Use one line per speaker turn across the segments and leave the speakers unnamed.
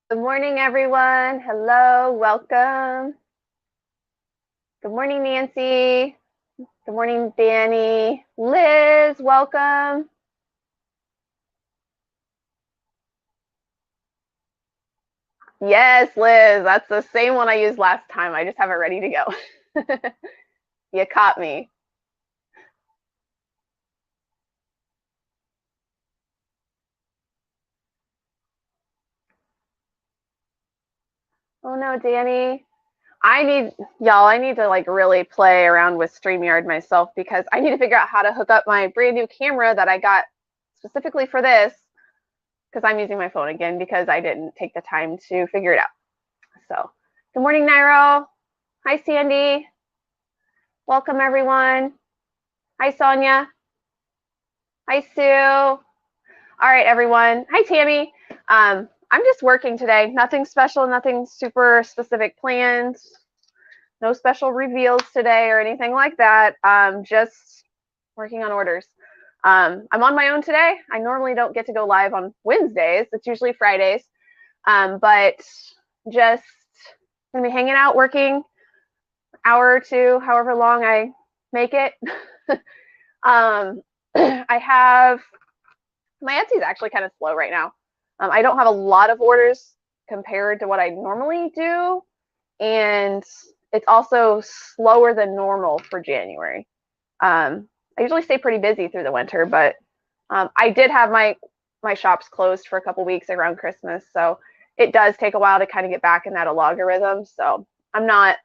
Good morning, everyone. Hello, welcome. Good morning, Nancy. Good morning, Danny. Liz, welcome. Yes, Liz, that's the same one I used last time. I just have it ready to go. You caught me. Oh no, Danny. I need to like really play around with StreamYard myself because I need to figure out how to hook up my brand new camera that I got specifically for this because I'm using my phone again because I didn't take the time to figure it out. So, good morning, Nairo. Hi, Sandy. Welcome, everyone. Hi, Sonia. Hi, Sue. All right, everyone. Hi, Tammy. I'm just working today. Nothing special, nothing super specific planned. No special reveals today or anything like that. Just working on orders. I'm on my own today. I normally don't get to go live on Wednesdays. It's usually Fridays. But just gonna be hanging out, working hour or two, however long I make it. I have my Etsy's actually kind of slow right now. I don't have a lot of orders compared to what I normally do, and it's also slower than normal for January. I usually stay pretty busy through the winter, but I did have my shops closed for a couple weeks around Christmas, so it does take a while to kind of get back in that algorithm. So I'm not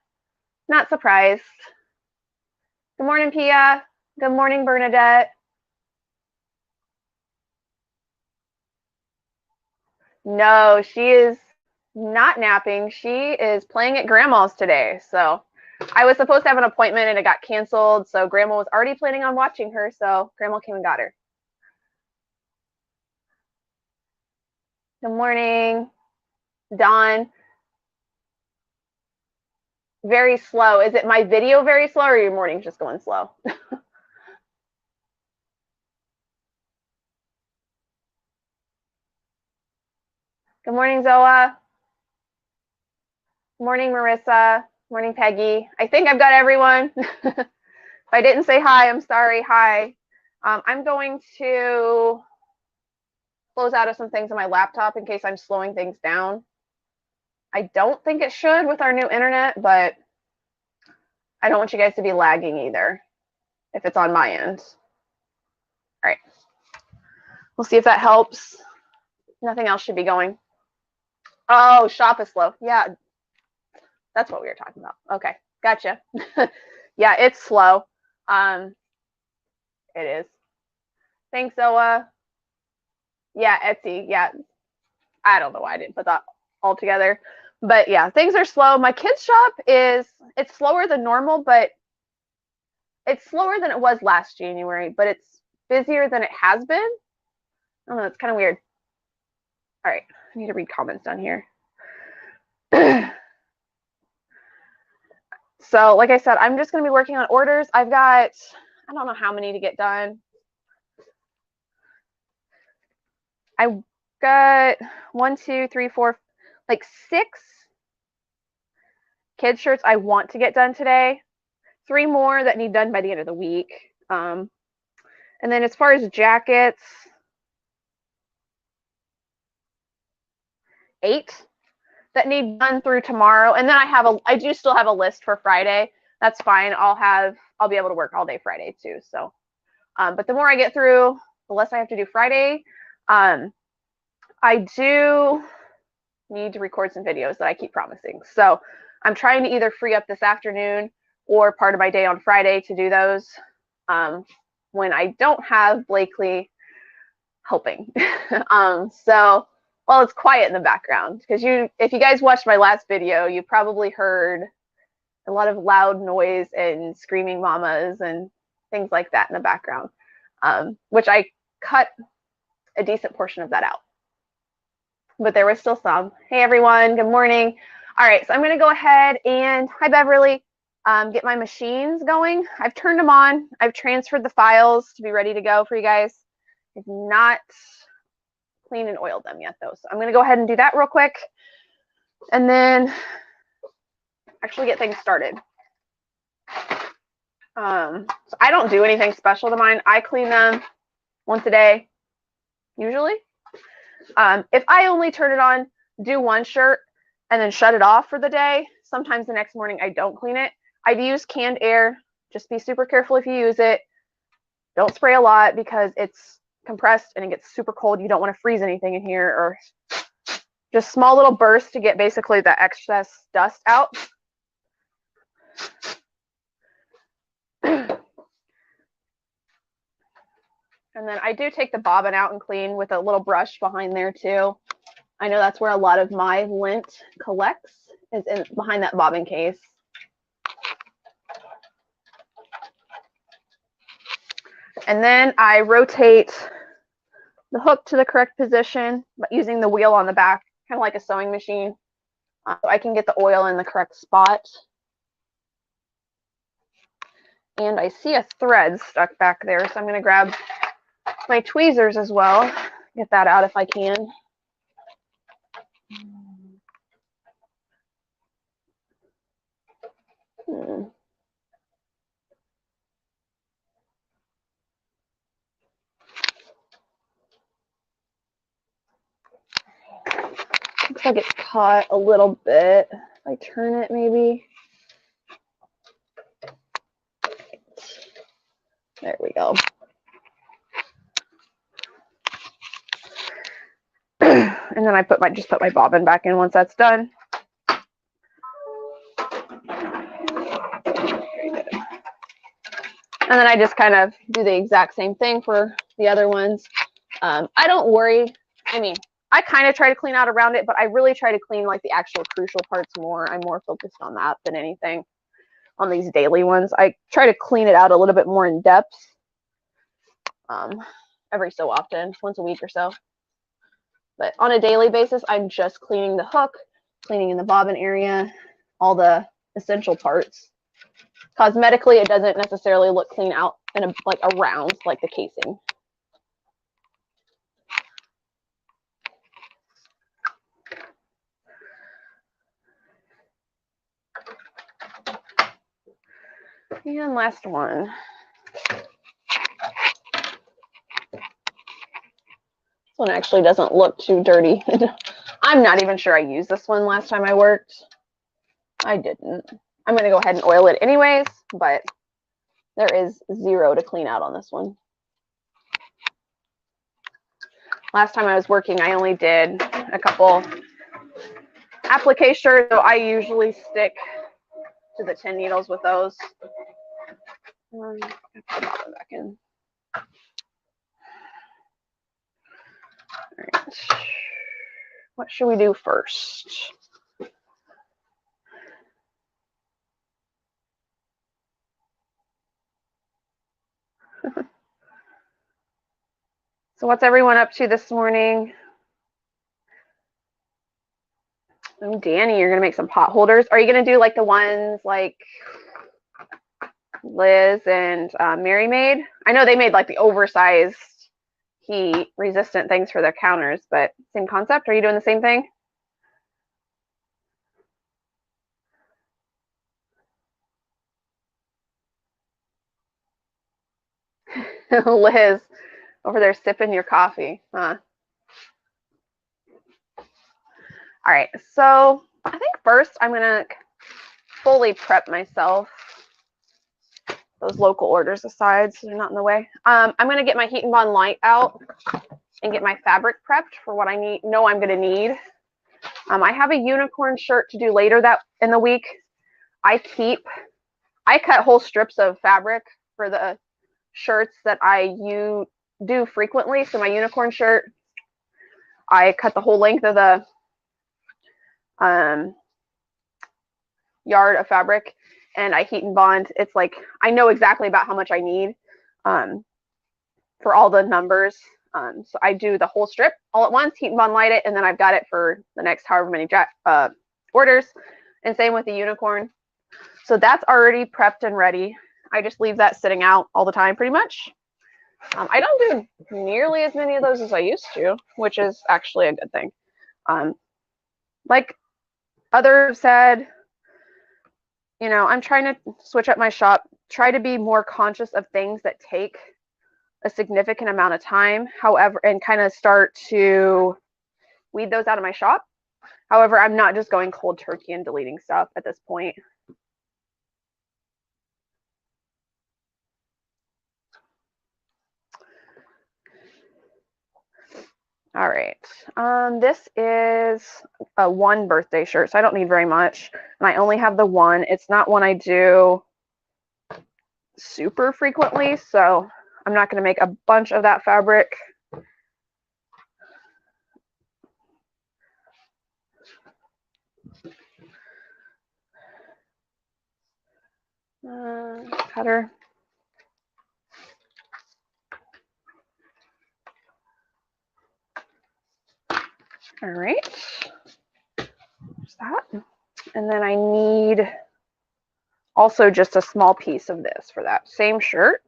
surprised. Good morning, Pia. Good morning, Bernadette. No, she is not napping. She is playing at grandma's today. So I was supposed to have an appointment and it got canceled. So grandma was already planning on watching her. So grandma came and got her. Good morning, Dawn. Very slow. Is it my video very slow or your morning's just going slow? Good morning, Zoa. Good morning, Marissa. Morning, Peggy. I think I've got everyone. If I didn't say hi, I'm sorry. Hi. I'm going to close out of some things on my laptop in case I'm slowing things down. I don't think it should with our new internet, but I don't want you guys to be lagging either if it's on my end. All right. We'll see if that helps. Nothing else should be going. Oh, shop is slow. Yeah, that's what we were talking about. Okay, gotcha. Yeah, it's slow. Um, it is. Thanks, Zoa. Yeah, Etsy. Yeah, I don't know why I didn't put that all together. But yeah, things are slow. My kids shop it's slower than normal, but it's slower than it was last January, but it's busier than it has been. I don't know, it's kind of weird. All right, I need to read comments down here. So, like I said, I'm just going to be working on orders. I've got, I don't know how many to get done. I got 1, 2, 3, 4, like 6 kids shirts I want to get done today. 3 more that need done by the end of the week. And then as far as jackets, 8 that need done through tomorrow. And then I do still have a list for Friday. That's fine. I'll be able to work all day Friday too. So, but the more I get through, the less I have to do Friday. I do need to record some videos that I keep promising. So I'm trying to either free up this afternoon or part of my day on Friday to do those when I don't have Blakely helping. So, well, it's quiet in the background because if you guys watched my last video, you probably heard a lot of loud noise and screaming mamas and things like that in the background, which I cut a decent portion of that out. But there was still some. Hey, everyone. Good morning. All right, so I'm going to go ahead and, hi, Beverly, get my machines going. I've turned them on. I've transferred the files to be ready to go for you guys. I've not cleaned and oiled them yet though. So I'm going to go ahead and do that real quick and then actually get things started. So I don't do anything special to mine. I clean them once a day, usually. If I only turn it on, do one shirt, and then shut it off for the day, sometimes the next morning I don't clean it. I'd use canned air. Just be super careful if you use it. Don't spray a lot because it's compressed and it gets super cold. You don't want to freeze anything in here, or just small little bursts to get basically the excess dust out. And then I do take the bobbin out and clean with a little brush behind there too. I know that's where a lot of my lint collects, is behind that bobbin case. And then I rotate the hook to the correct position, but using the wheel on the back, kind of like a sewing machine, so I can get the oil in the correct spot. And I see a thread stuck back there, so I'm going to grab my tweezers as well, get that out if I can. Looks like it's caught a little bit. If I turn it, maybe. There we go. And then I just put my bobbin back in once that's done. And then I just kind of do the exact same thing for the other ones. I don't worry. I mean, I kind of try to clean out around it, but I really try to clean like the actual crucial parts more. I'm more focused on that than anything on these daily ones. I try to clean it out a little bit more in depth every so often, once a week or so. But on a daily basis, I'm just cleaning the hook, cleaning in the bobbin area, all the essential parts. Cosmetically, it doesn't necessarily look clean out in like around like the casing. And last one. This one actually doesn't look too dirty. I'm not even sure I used this one last time I worked. I didn't. I'm going to go ahead and oil it anyways, but there is zero to clean out on this one. Last time I was working, I only did a couple applique shirts, so I usually stick to the 10 needles with those. Put the bobbin back in. All right. What should we do first? So what's everyone up to this morning? Oh, Danny, you're going to make some pot holders. Are you going to do like the ones like Liz and Mary made? I know they made like the oversized heat resistant things for their counters, but same concept. Are you doing the same thing? Liz, over there sipping your coffee, huh? All right, so I think first I'm gonna fully prep myself. Those local orders aside, so they're not in the way. I'm gonna get my Heat and Bond light out and get my fabric prepped for what I know I'm gonna need. I have a unicorn shirt to do later in the week. I cut whole strips of fabric for the shirts that I do frequently. So my unicorn shirt, I cut the whole length of the yard of fabric, and I heat and bond. It's like I know exactly about how much I need for all the numbers. So I do the whole strip all at once, heat and bond light it, and then I've got it for the next however many orders. And same with the unicorn. So that's already prepped and ready. I just leave that sitting out all the time pretty much. I don't do nearly as many of those as I used to, which is actually a good thing. Like others said, you know, I'm trying to switch up my shop, try to be more conscious of things that take a significant amount of time, however, and kind of start to weed those out of my shop. However, I'm not just going cold turkey and deleting stuff at this point. All right, this is a one birthday shirt, so I don't need very much, and I only have the one. It's not one I do super frequently, so I'm not going to make a bunch of that fabric. Cutter. All right, there's that. And then I need also just a small piece of this for that same shirt.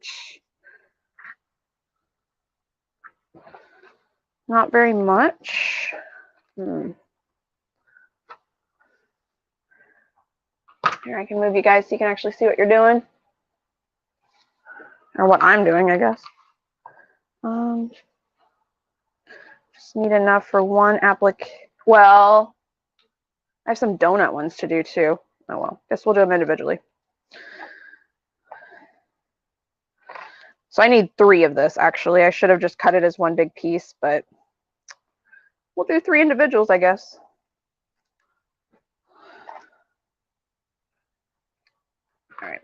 Not very much. Here, I can move you guys so you can actually see what you're doing. Or what I'm doing, I guess. Just need enough for one applique. Well, I have some donut ones to do too. Oh well, guess we'll do them individually. So I need 3 of this, actually. I should have just cut it as one big piece, but we'll do 3 individuals, I guess. All right.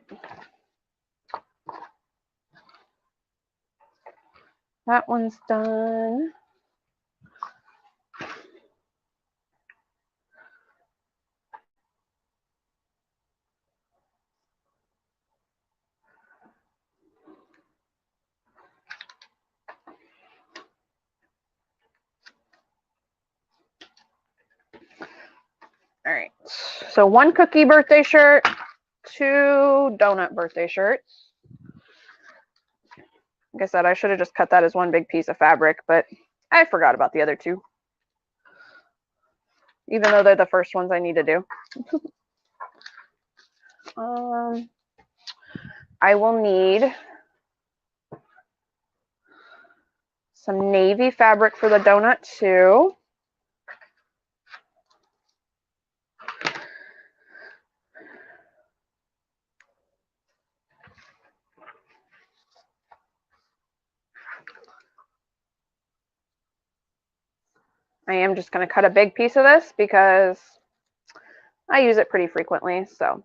That one's done. All right, so 1 cookie birthday shirt, 2 donut birthday shirts. Like I said, I should have just cut that as one big piece of fabric, but I forgot about the other 2. Even though they're the first ones I need to do. I will need some navy fabric for the donut too. I am just going to cut a big piece of this because I use it pretty frequently, so.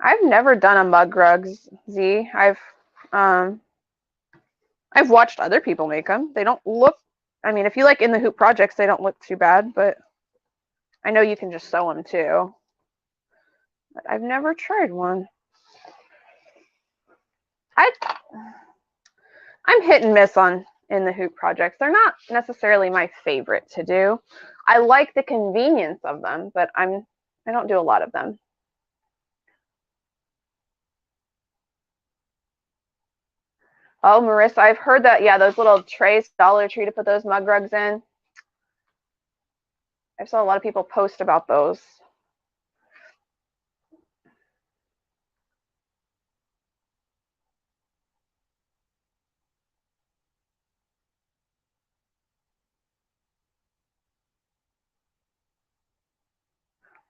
I've never done a mug rug, Z. I've watched other people make them. They don't look, I mean, if you like in the hoop projects, they don't look too bad, but I know you can just sew them too. But I've never tried one. I'm hit and miss on in the hoop projects. They're not necessarily my favorite to do. I like the convenience of them, but I don't do a lot of them. Oh, Marissa, I've heard that. Yeah, those little trays, Dollar Tree to put those mug rugs in. I saw a lot of people post about those.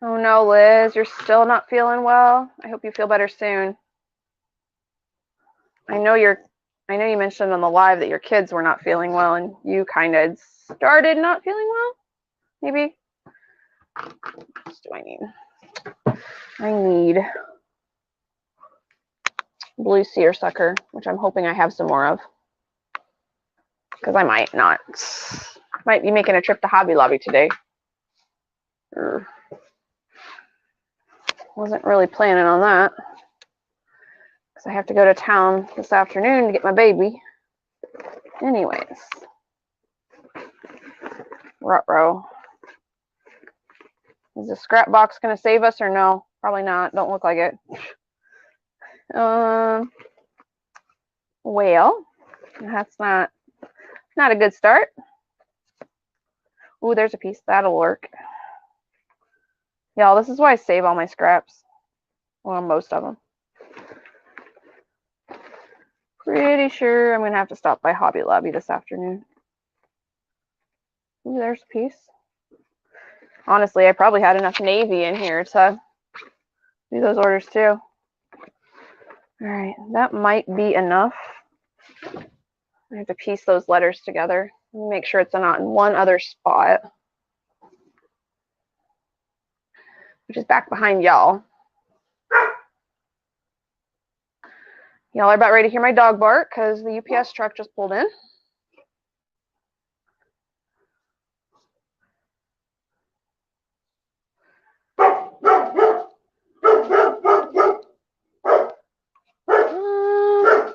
Oh no, Liz, you're still not feeling well. I hope you feel better soon. I know you mentioned on the live that your kids were not feeling well and you kind of started not feeling well. Maybe. What else do I need? I need blue seersucker, which I'm hoping I have some more of. Because I might not. Might be making a trip to Hobby Lobby today. Wasn't really planning on that because I have to go to town this afternoon to get my baby. Anyways, ruh-roh. Is the scrap box going to save us or no? Probably not. Don't look like it. Well, that's not a good start. Ooh, there's a piece. That'll work. Y'all, this is why I save all my scraps. Well, most of them. Pretty sure I'm going to have to stop by Hobby Lobby this afternoon. Ooh, there's a piece. Honestly, I probably had enough navy in here to do those orders too. All right, that might be enough. I have to piece those letters together. Make sure it's not in one other spot, which is back behind y'all. Y'all are about ready to hear my dog bark because the UPS truck just pulled in.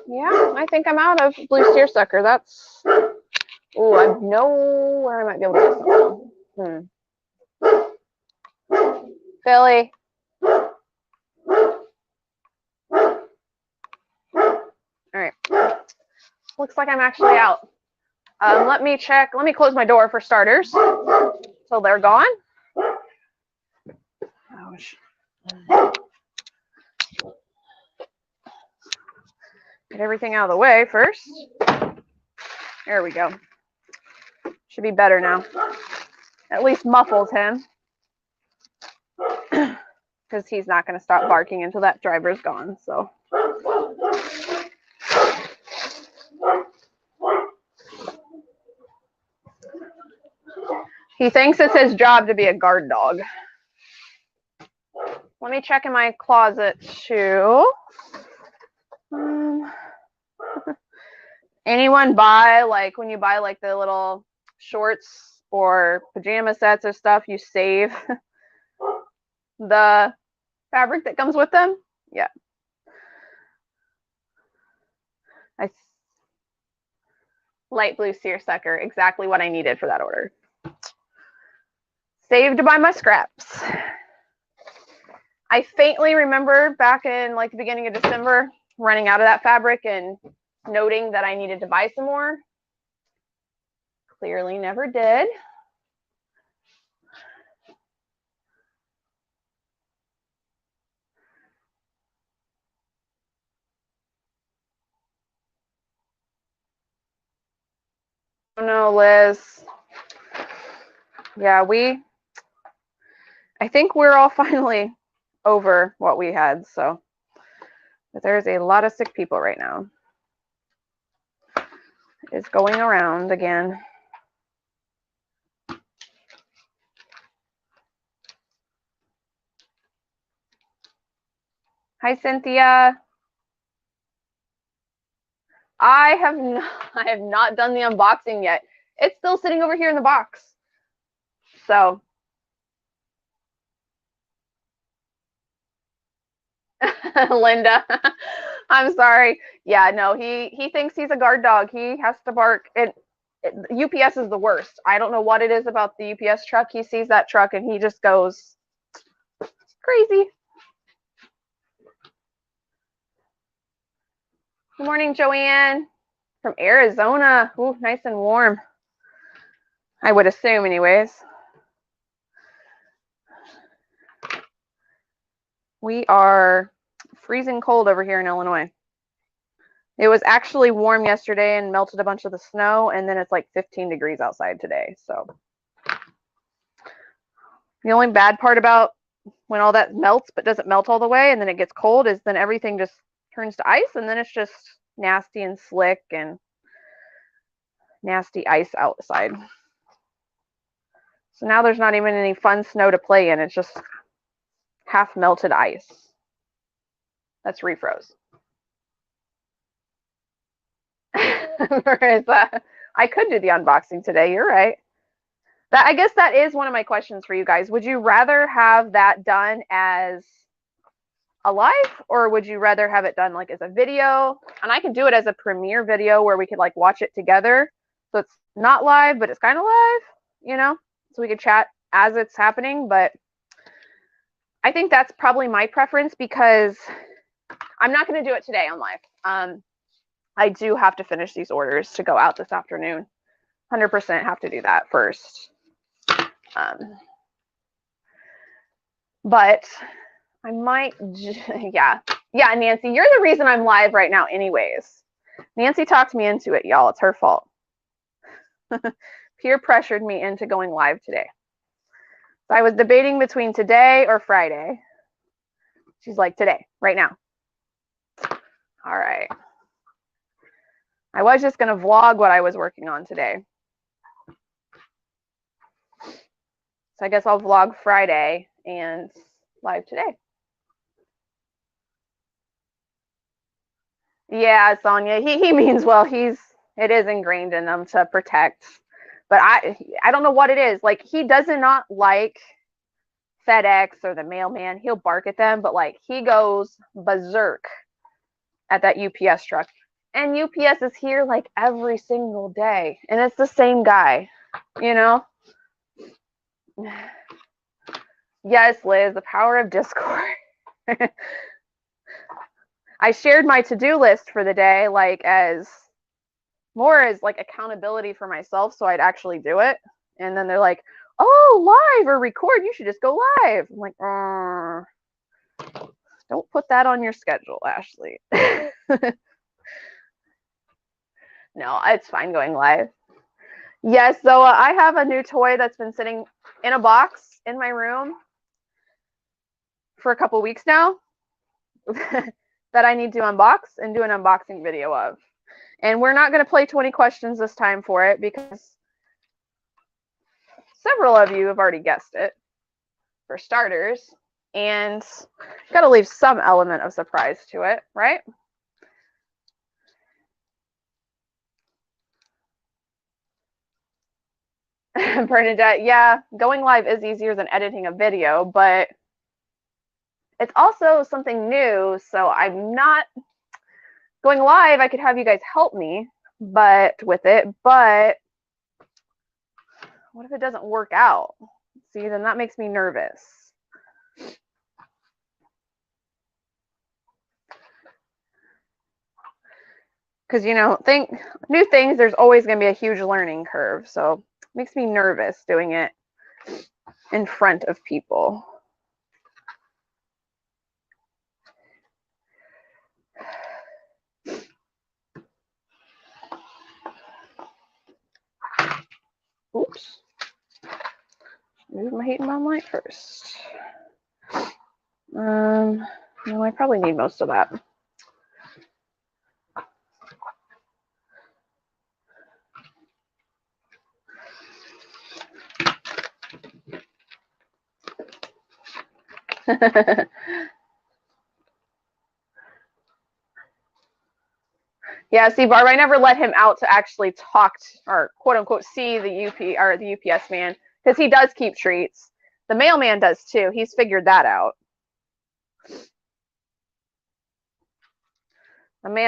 Yeah, I think I'm out of blue seersucker. That's, oh, I know where I might be able to get some. Philly. All right. Looks like I'm actually out. Let me check. Let me close my door for starters. So they're gone. Ouch. Get everything out of the way first. There we go. Should be better now. At least muffles him. Because he's not going to stop barking until that driver's gone. So. He thinks it's his job to be a guard dog. Let me check in my closet too. Anyone buy, like when you buy like the little shorts or pajama sets or stuff, you save the fabric that comes with them? Yeah. Light blue seersucker, exactly what I needed for that order. Saved by my scraps. I faintly remember back in like the beginning of December running out of that fabric and noting that I needed to buy some more. Clearly never did. Oh no, Liz. Yeah, I think we're all finally over what we had, so. But there's a lot of sick people right now. It's going around again. Hi, Cynthia. I have not done the unboxing yet. It's still sitting over here in the box. So. Linda, I'm sorry. Yeah, no, he thinks he's a guard dog. He has to bark. UPS is the worst. I don't know what it is about the UPS truck. He sees that truck and he just goes crazy. Good morning, Joanne from Arizona. Ooh, nice and warm. I would assume anyways. We are freezing cold over here in Illinois. It was actually warm yesterday and melted a bunch of the snow, and then it's like 15 degrees outside today. So the only bad part about when all that melts but doesn't melt all the way and then it gets cold is then everything just turns to ice, and then it's just nasty and slick and nasty ice outside. So now there's not even any fun snow to play in. It's just half melted ice that's refroze. I could do the unboxing today. You're right. I guess that is one of my questions for you guys. Would you rather have that done as a live, or would you rather have it done like as a video? And I could do it as a premiere video where we could like watch it together. So it's not live, but it's kind of live, you know? So we could chat as it's happening. But I think that's probably my preference because I'm not going to do it today on live. I do have to finish these orders to go out this afternoon. 100% have to do that first. But I might, yeah, Nancy, you're the reason I'm live right now anyways. Nancy talked me into it, y'all. It's her fault. Peer pressured me into going live today. So I was debating between today or Friday. She's like, today, right now. All right. I was just going to vlog what I was working on today. So I guess I'll vlog Friday and live today. Yeah, Sonia, he means well. It is ingrained in them to protect. But I don't know what it is. Like, he does not like FedEx or the mailman. He'll bark at them, but like he goes berserk at that UPS truck. And UPS is here like every single day. And it's the same guy, you know? Yes, Liz, the power of Discord. I shared my to-do list for the day like as more as like accountability for myself so I'd actually do it. And then they're like, oh, live or record, you should just go live. I'm like, don't put that on your schedule, Ashley. No, it's fine going live. Yes, so I have a new toy that's been sitting in a box in my room for a couple weeks now that I need to unbox and do an unboxing video of. And we're not going to play 20 questions this time for it because several of you have already guessed it, for starters. And got to leave some element of surprise to it, right? Bernadette, yeah, going live is easier than editing a video, but it's also something new. So I'm not going live. I could have you guys help me with it, but what if it doesn't work out? See, then that makes me nervous. Because, you know, new things, there's always going to be a huge learning curve. So it makes me nervous doing it in front of people. Oops. Move my heat and bomb light first. No, I probably need most of that. Yeah, see, Barb, I never let him out to actually talk or quote unquote see the UPS man, because he does keep treats. The mailman does too. He's figured that out.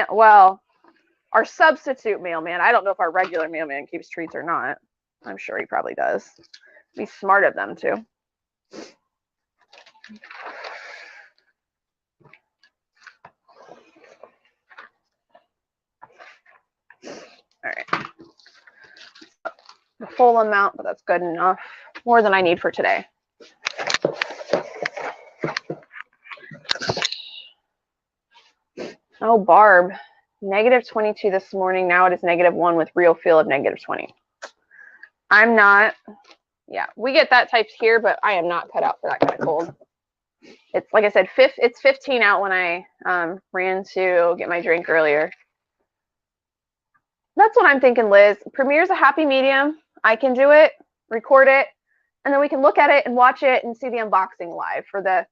Well, our substitute mailman, I don't know if our regular mailman keeps treats or not. I'm sure he probably does. Be smart of them too. All right. The full amount, but that's good enough. More than I need for today. Oh, Barb, -22 this morning. Now it is -1 with real feel of -20. I'm not. Yeah, we get that types here, but I am not cut out for that kind of cold. It's like I said, it's 15 out when I ran to get my drink earlier. That's what I'm thinking, Liz. Premiere's a happy medium. I can do it, record it, and then we can look at it and watch it and see the unboxing live for the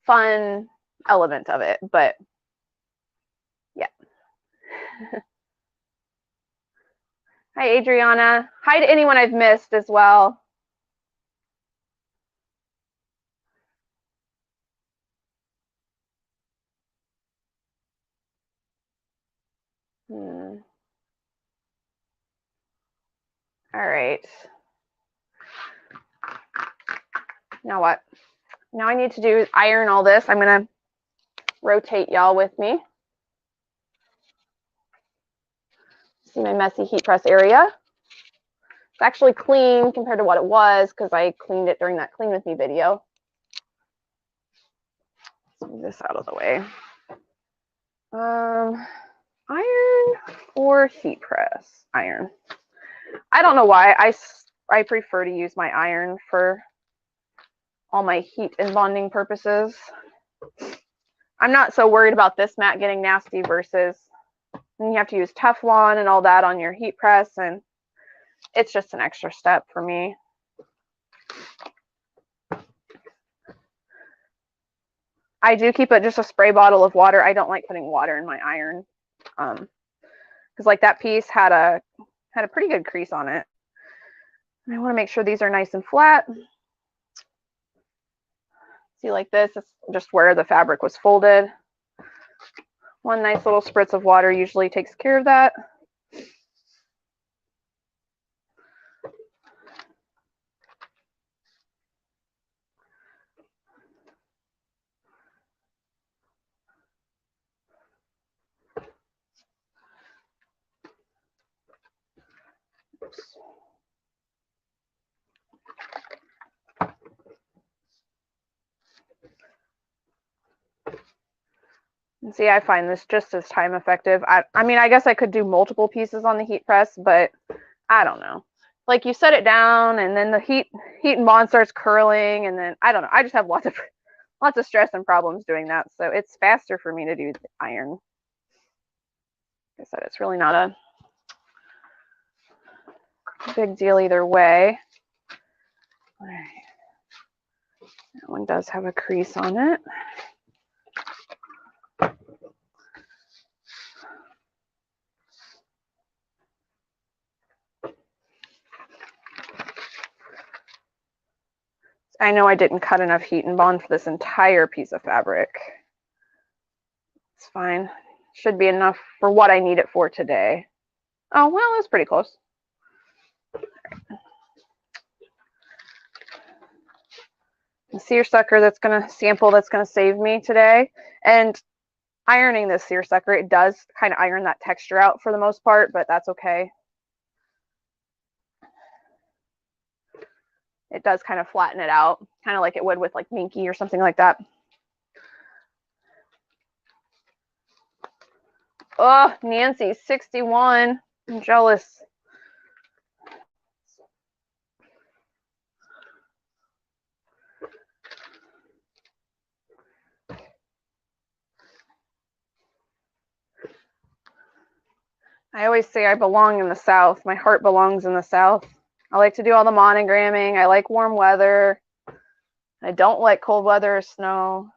fun element of it. But yeah. Hi, Adriana. Hi to anyone I've missed as well. All right. Now what? Now I need to do iron all this. I'm gonna rotate y'all with me. See my messy heat press area. It's actually clean compared to what it was because I cleaned it during that Clean With Me video. Let's move this out of the way. Iron or heat press? Iron. I don't know why. I prefer to use my iron for all my heat and bonding purposes. I'm not so worried about this mat getting nasty versus you have to use Teflon and all that on your heat press, and it's just an extra step for me. I do keep it just a spray bottle of water. I don't like putting water in my iron because like that piece had a pretty good crease on it. And I want to make sure these are nice and flat. See, like this is just where the fabric was folded. One nice little spritz of water usually takes care of that. Oops. And see, I find this just as time effective. I mean, I guess I could do multiple pieces on the heat press, but I don't know. Like you set it down and then the heat and bond starts curling, and then I don't know. I just have lots of stress and problems doing that. So it's faster for me to do the iron. Like I said, it's really not a big deal either way. All right. That one does have a crease on it. I know I didn't cut enough heat and bond for this entire piece of fabric. It's fine. Should be enough for what I need it for today. Oh, well, that's pretty close. The seersucker that's going to save me today. And ironing this seersucker, it does kind of iron that texture out for the most part, but that's okay. It does kind of flatten it out, kind of like it would with like Minky or something like that. Oh, Nancy, 61. I'm jealous. I always say I belong in the South. My heart belongs in the South. I like to do all the monogramming. I like warm weather. I don't like cold weather or snow.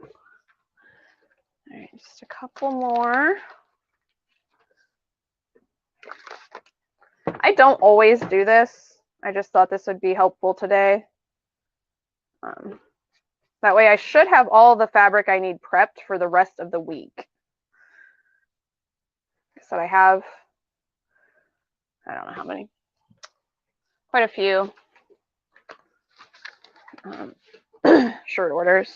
All right, just a couple more. I don't always do this. I just thought this would be helpful today. That way I should have all the fabric I need prepped for the rest of the week. So I have, I don't know how many, quite a few shirt orders.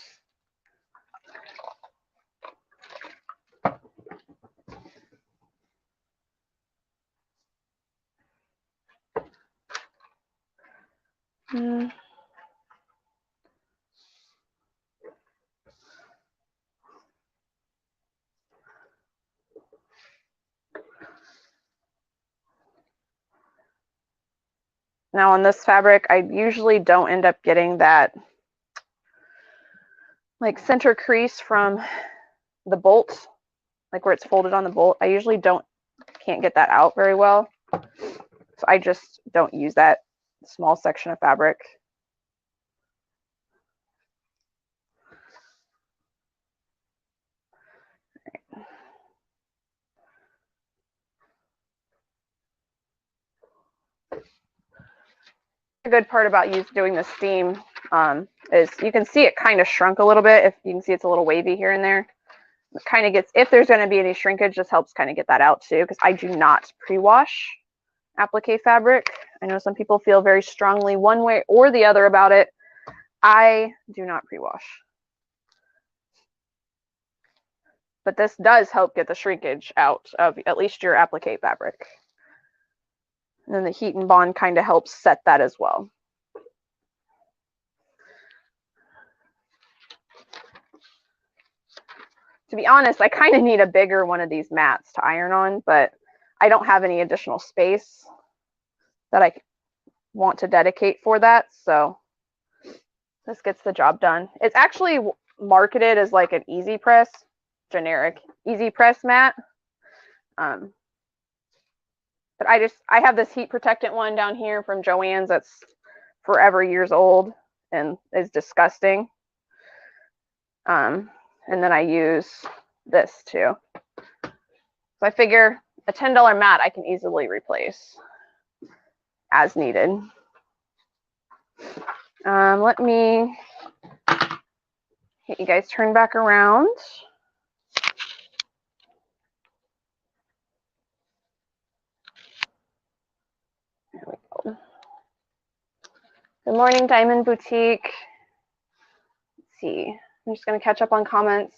Now on this fabric, I usually don't end up getting that like center crease from the bolt, like where it's folded on the bolt. I usually can't get that out very well. So I just don't use that small section of fabric. good part about doing the steam is you can see it kind of shrunk a little bit. If you can see it's a little wavy here and there. It kind of gets, if there's going to be any shrinkage, this helps kind of get that out too, because I do not pre-wash applique fabric. I know some people feel very strongly one way or the other about it. I do not pre-wash. But this does help get the shrinkage out of at least your applique fabric. And then the heat and bond kind of helps set that as well. To be honest, I kind of need a bigger one of these mats to iron on, but I don't have any additional space that I want to dedicate for that. So this gets the job done. It's actually marketed as like an easy press, generic easy press mat. But I have this heat protectant one down here from Joann's that's forever years old and is disgusting. And then I use this too. So I figure a $10 mat I can easily replace as needed. Let me get you guys turned back around. There we go. Good morning, Diamond Boutique. Let's see. I'm just going to catch up on comments.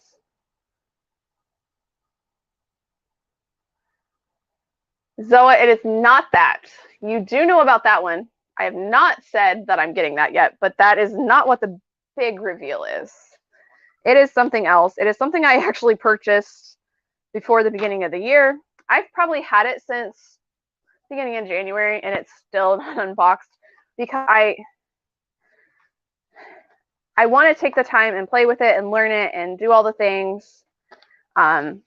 Zoa, it is not that. You do know about that one. I have not said that I'm getting that yet, but that is not what the big reveal is. It is something else. It is something I actually purchased before the beginning of the year. I've probably had it since beginning of January, and it's still not unboxed because I want to take the time and play with it and learn it and do all the things. And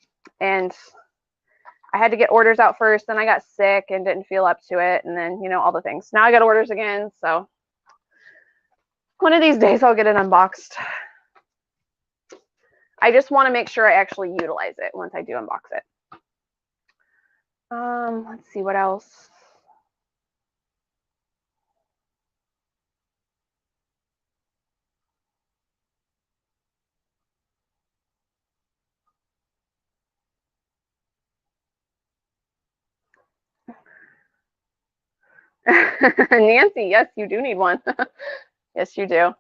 I had to get orders out first, then I got sick and didn't feel up to it, and then, you know, all the things. Now I got orders again, so one of these days I'll get it unboxed. I just want to make sure I actually utilize it once I do unbox it. Let's see what else. Nancy, yes, you do need one. Yes, you do.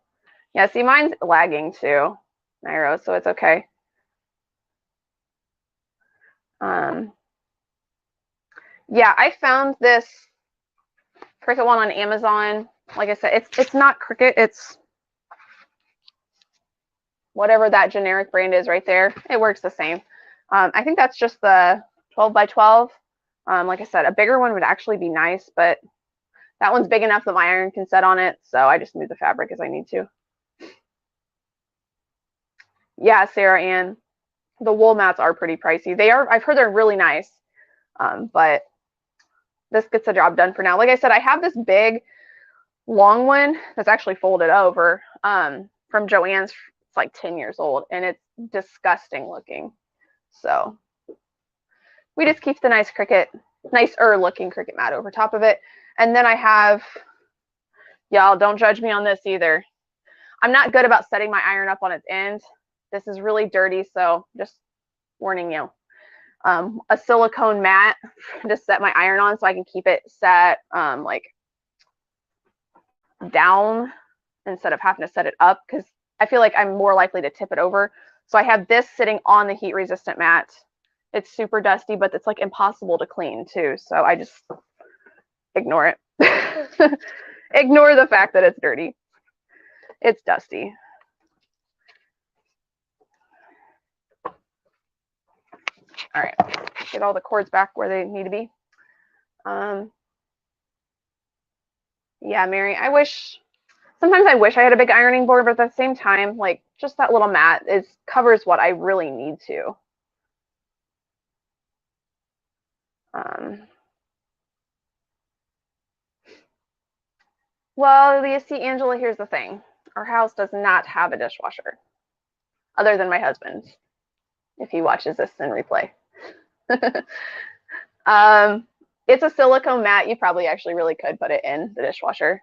Yeah, see, mine's lagging too, Nairo, so it's okay. Yeah, I found this Cricut one on Amazon. Like I said, it's not Cricut, it's whatever that generic brand is right there. It works the same. I think that's just the 12 by 12. Like I said, a bigger one would actually be nice, but that one's big enough that my iron can set on it, so I just move the fabric as I need to. Yeah, Sarah Ann, the wool mats are pretty pricey. They are, I've heard they're really nice, but this gets the job done for now. Like I said, I have this big, long one that's actually folded over from Joann's. It's like 10 years old, and it's disgusting looking. So we just keep the nicer looking Cricut mat over top of it. And then I have, y'all don't judge me on this either. I'm not good about setting my iron up on its end. This is really dirty, so just warning you. A silicone mat to set my iron on so I can keep it set like down instead of having to set it up, because I feel like I'm more likely to tip it over. So I have this sitting on the heat resistant mat. It's super dusty, but it's like impossible to clean too. So I just ignore it. Ignore the fact that it's dirty. It's dusty. All right, get all the cords back where they need to be. Yeah, Mary, sometimes I wish I had a big ironing board, but at the same time, like just that little mat covers what I really need to. Well, you see, Angela, here's the thing. Our house does not have a dishwasher, other than my husband's, if he watches this in replay. It's a silicone mat. You probably actually really could put it in the dishwasher.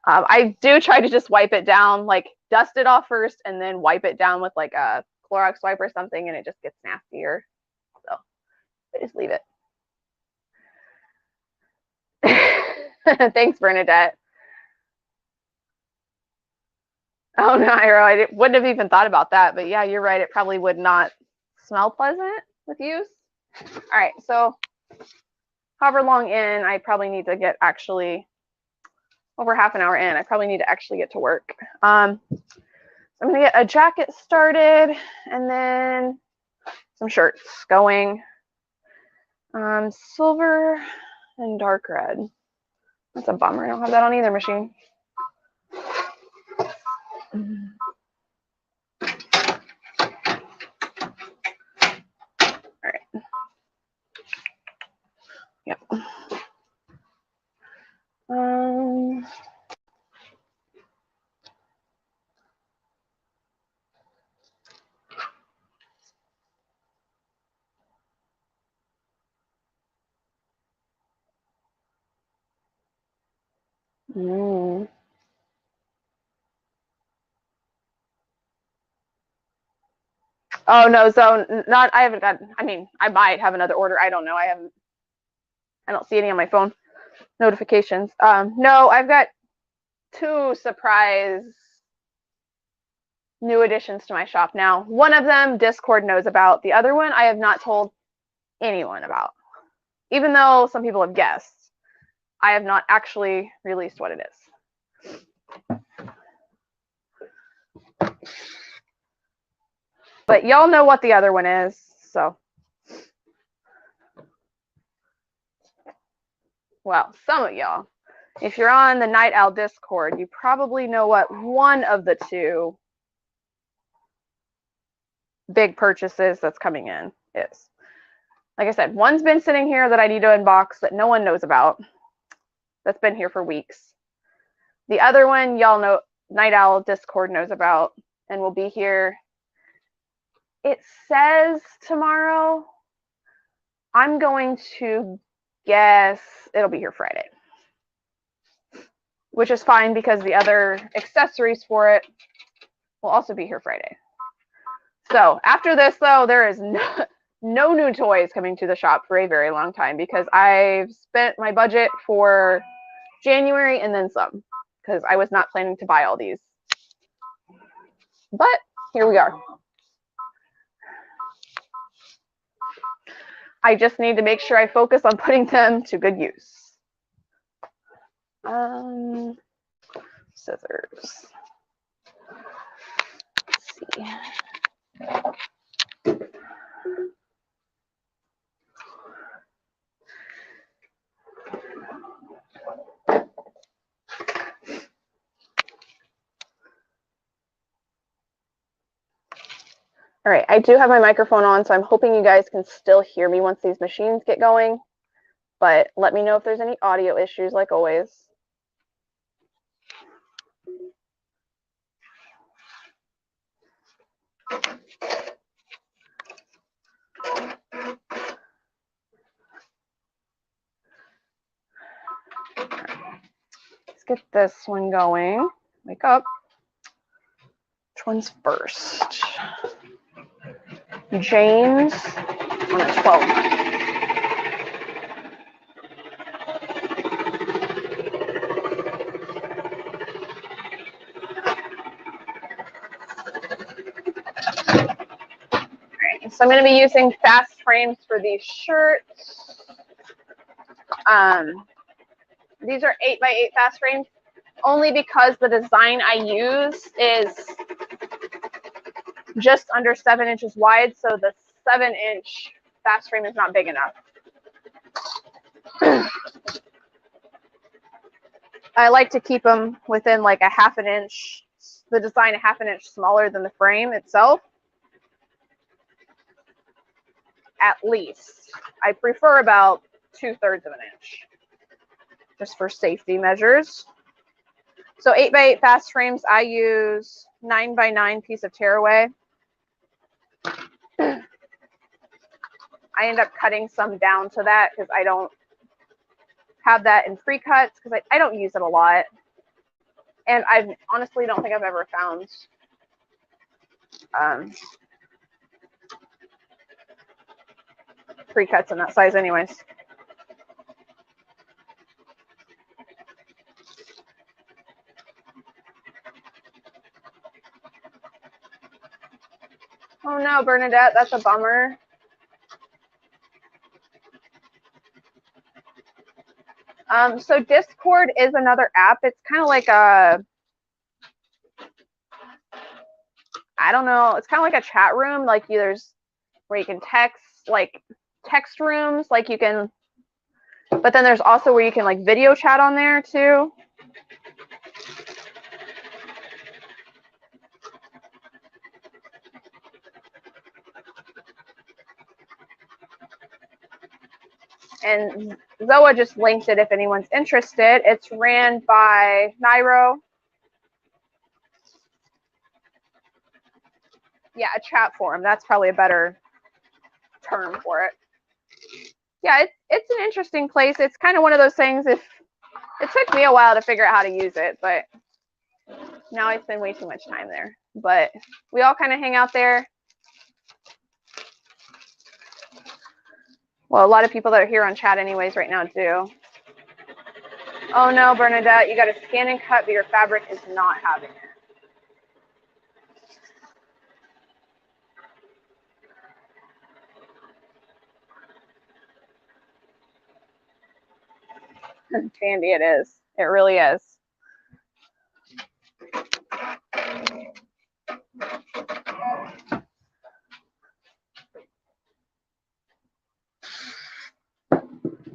I do try to just wipe it down, like dust it off first and then wipe it down with like a Clorox wipe or something, and it just gets nastier. So I just leave it. Thanks, Bernadette. Oh, no, I wouldn't have even thought about that. But yeah, you're right. It probably would not smell pleasant with use. All right, so however long in, I probably need to get actually over half an hour in. I probably need to actually get to work. I'm going to get a jacket started and then some shirts going. Silver and dark red. That's a bummer. I don't have that on either machine. All right. Yep. Oh no, so not, I haven't got, I mean, I might have another order. I don't know. I don't see any on my phone notifications. No, I've got 2 surprise new additions to my shop now. One of them Discord knows about. The other one I have not told anyone about. Even though some people have guessed, I have not actually released what it is. But y'all know what the other one is, so. Well, some of y'all. If you're on the Night Owl Discord, you probably know what one of the 2 big purchases that's coming in is. Like I said, one's been sitting here that I need to unbox that no one knows about. That's been here for weeks. The other one, y'all know, Night Owl Discord knows about and will be here. It says tomorrow. I'm going to guess it'll be here Friday, which is fine because the other accessories for it will also be here Friday. So after this, though, there is no new toys coming to the shop for a very long time because I've spent my budget for January and then some because I was not planning to buy all these. But here we are. I just need to make sure I focus on putting them to good use. Scissors. Let's see. All right, I do have my microphone on, so I'm hoping you guys can still hear me once these machines get going. But let me know if there's any audio issues, like always. Let's get this one going. Wake up. Which one's first? James on a 12. Alright, so I'm going to be using fast frames for these shirts. These are 8x8 fast frames, only because the design I use is just under 7 inches wide, so the 7-inch fast frame is not big enough. I like to keep them within like a half an inch, the design a half an inch smaller than the frame itself. At least. I prefer about 2/3 of an inch, just for safety measures. So 8x8 fast frames, I use 9x9 piece of tearaway. I end up cutting some down to that because I don't have that in free cuts because I don't use it a lot. And I honestly don't think I've ever found pre-cuts in that size anyways. Oh no, Bernadette, that's a bummer. So Discord is another app. It's kind of like a, I don't know, it's kind of like a chat room. Like there's where you can text, like text rooms, like you can, but then there's also where you can like video chat on there too. And Zoa just linked it if anyone's interested. It's ran by Nairo. Yeah, a chat forum. That's probably a better term for it. Yeah, it's an interesting place. It's kind of one of those things, if it took me a while to figure out how to use it, but now I spend way too much time there. But we all kind of hang out there. Well, a lot of people that are here on chat anyways right now do. Oh no, Bernadette, you got to scan and cut, but your fabric is not having it. Tandy, it is. It really is.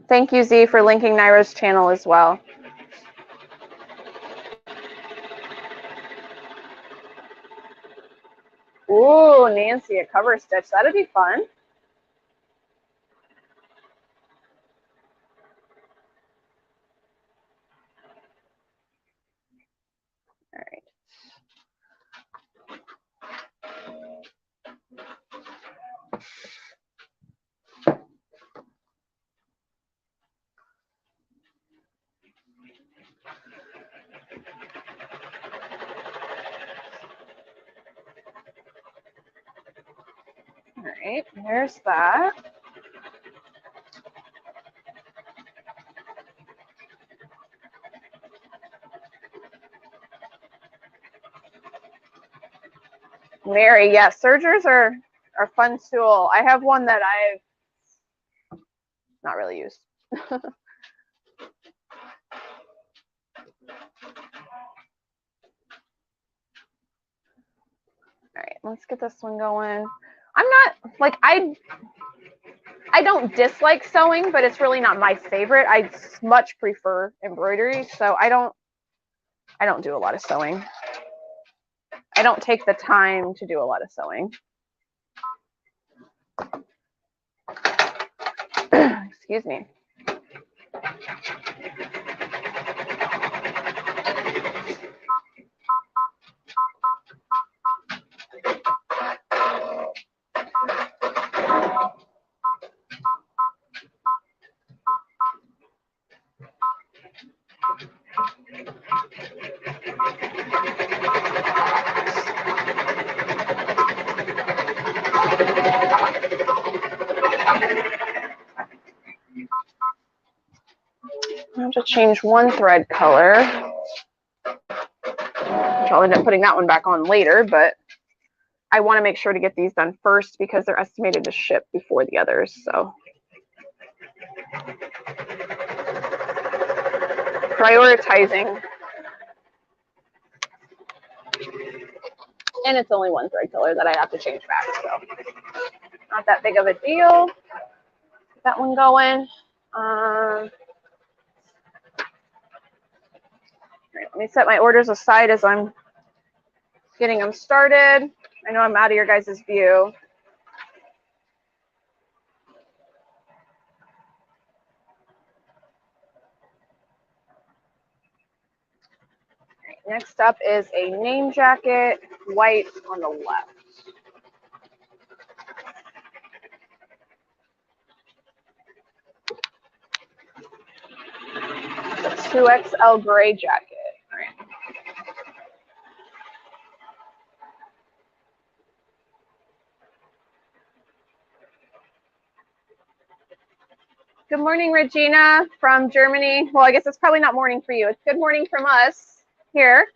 Thank you, Z, for linking Nairo's channel as well. Ooh, Nancy, a cover stitch. That'd be fun. All right. All right, there's that. Mary, yes, sergers are a fun tool. I have one that I've not really used. All right, let's get this one going. I'm not like I don't dislike sewing, but it's really not my favorite. I much prefer embroidery, so I don't do a lot of sewing. I don't take the time to do a lot of sewing. Excuse me. I have to change one thread color, which I'll end up putting that one back on later, but I want to make sure to get these done first because they're estimated to ship before the others. So prioritizing. And it's only one thread color that I have to change back, so not that big of a deal. Get that one going. Right, let me set my orders aside as I'm getting them started. I know I'm out of your guys' view. Right, next up is a name jacket, white on the left. The 2XL gray jacket. All right. morning, Regina from Germany. Well, I guess it's probably not morning for you. It's good morning from us here.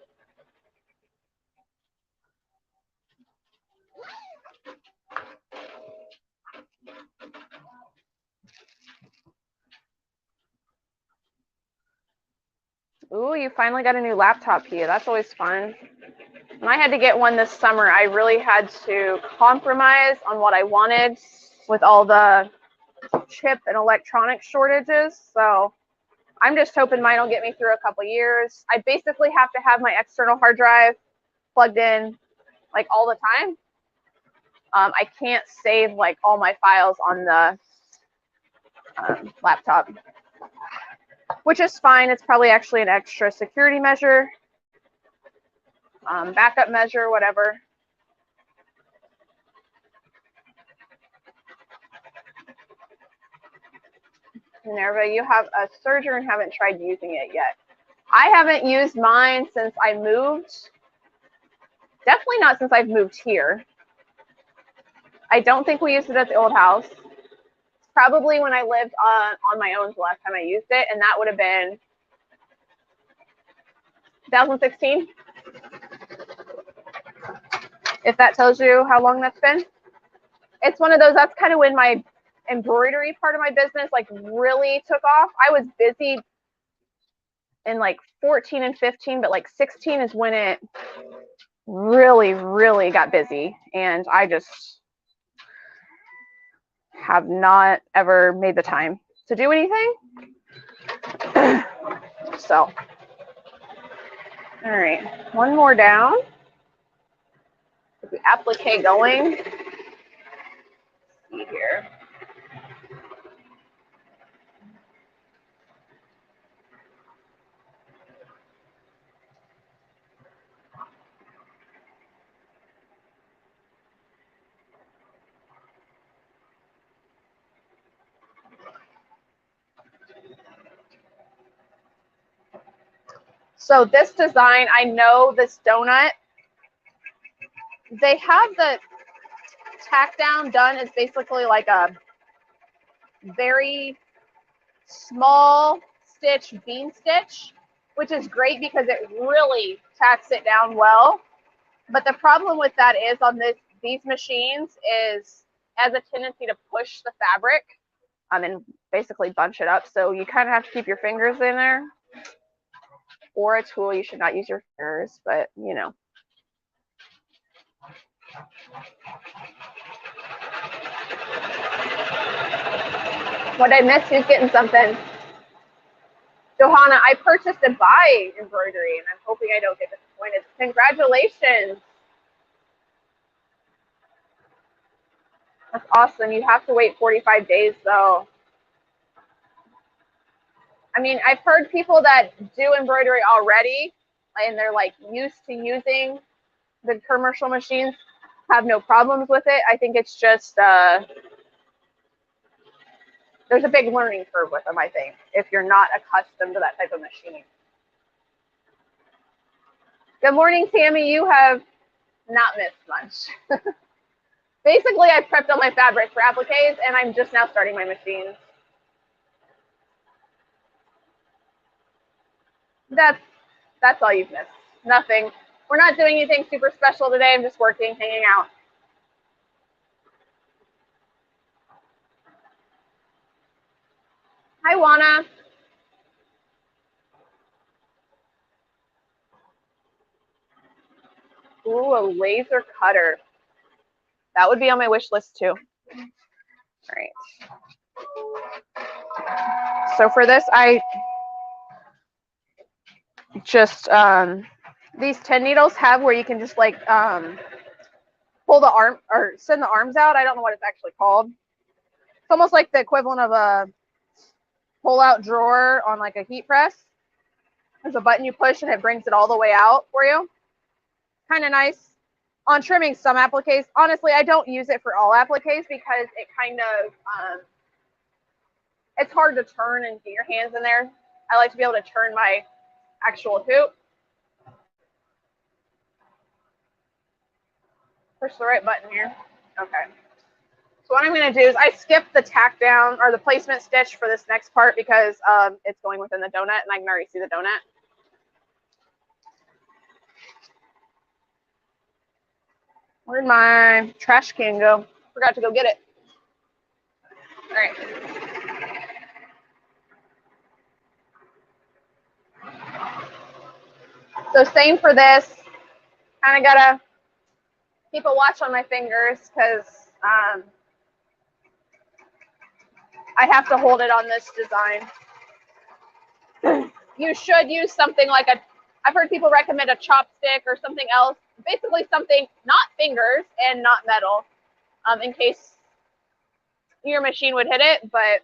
Ooh, you finally got a new laptop here. That's always fun. When I had to get one this summer, I really had to compromise on what I wanted with all the chip and electronic shortages. So I'm just hoping mine will get me through a couple years. I basically have to have my external hard drive plugged in like all the time. I can't save like all my files on the laptop, which is fine. It's probably actually an extra security measure, backup measure, whatever. Minerva, you have a serger and haven't tried using it yet. I haven't used mine since I moved. Definitely not since I've moved here. I don't think we used it at the old house. Probably when I lived on my own the last time I used it, and that would have been 2016. If that tells you how long that's been. It's one of those, that's kind of when my embroidery part of my business like really took off. I was busy in like 14 and 15, but like 16 is when it really got busy, and I just have not ever made the time to do anything. So, all right, one more down. Get the applique going. Let's see here. So this design, I know this donut, they have the tack down done as basically like a very small stitch bean stitch, which is great because it really tacks it down well. But the problem with that is on these machines is has a tendency to push the fabric and basically bunch it up. So you kind of have to keep your fingers in there, or a tool. You should not use your fingers, but you know. What I missed? Who's getting something? Johanna, I purchased a buy embroidery, and I'm hoping I don't get disappointed. Congratulations. That's awesome. You have to wait 45 days, though. I mean, I've heard people that do embroidery already, and they're like used to using the commercial machines, have no problems with it. I think it's just there's a big learning curve with them, I think, if you're not accustomed to that type of machine. Good morning, Tammy. You have not missed much. Basically, I prepped all my fabric for appliques, and I'm just now starting my machines. That's all you've missed. Nothing. We're not doing anything super special today. I'm just working, hanging out. Hi, Juana. Ooh, a laser cutter. That would be on my wish list too. All right. So for this, I just these 10 needles have where you can just like pull the arm or send the arms out. I don't know what it's actually called. It's almost like the equivalent of a pull-out drawer on like a heat press. There's a button you push and it brings it all the way out for you. Kind of nice on trimming some appliques. Honestly, I don't use it for all appliques because it kind of it's hard to turn and get your hands in there. I like to be able to turn my actual hoop. Push the right button here. Okay. So what I'm going to do is I skipped the tack down or the placement stitch for this next part because it's going within the donut and I can already see the donut. Where'd my trash can go? Forgot to go get it. All right. So same for this. Kind of gotta keep a watch on my fingers because I have to hold it on this design. You should use something like I've heard people recommend a chopstick or something else. Basically something not fingers and not metal, in case your machine would hit it, but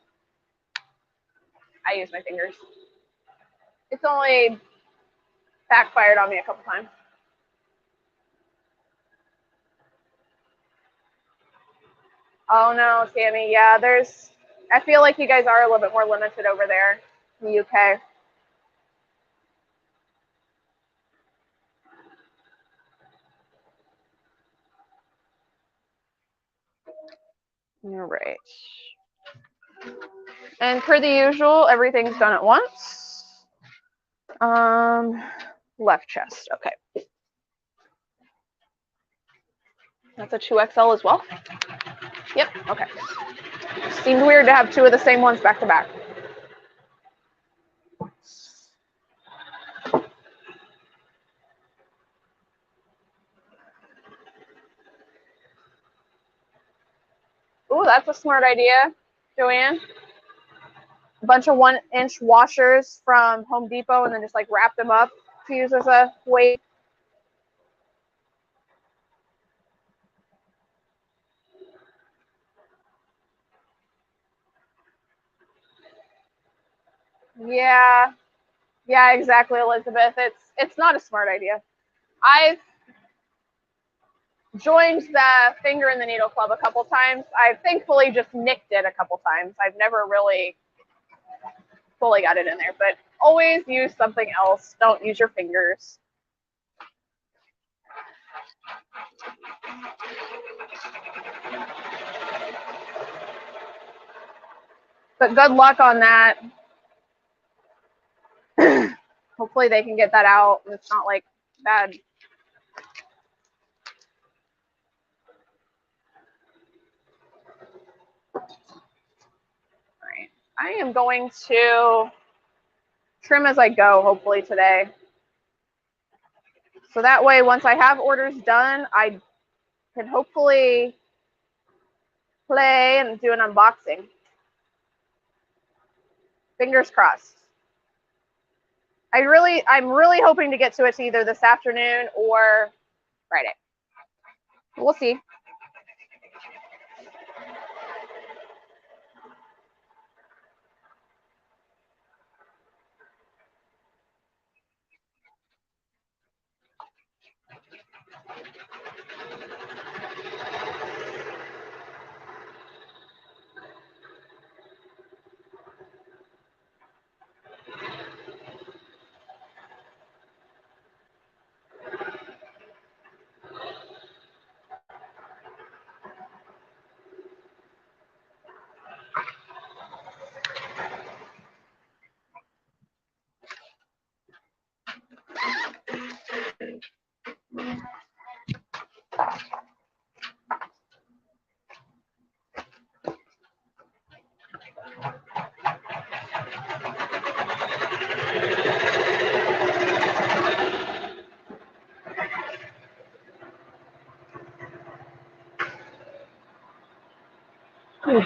I use my fingers. It's only backfired on me a couple times. Oh no, Sammy, yeah, I feel like you guys are a little bit more limited over there in the UK. All right. And per the usual, everything's done at once. Left chest, okay. That's a 2XL as well? Yep, okay. Seemed weird to have two of the same ones back to back. Ooh, that's a smart idea, Joanne. A bunch of 1-inch washers from Home Depot and then just like wrap them up to use as a weight. Yeah, exactly, Elizabeth. It's not a smart idea. I've joined the finger in the needle club a couple times. I've thankfully just nicked it a couple times. I've never really fully got it in there, but always use something else. Don't use your fingers. But good luck on that. Hopefully they can get that out and it's not like bad. All right. I am going to trim as I go, hopefully today. So that way, once I have orders done, I can hopefully play and do an unboxing. Fingers crossed. I'm really hoping to get to it either this afternoon or Friday. We'll see.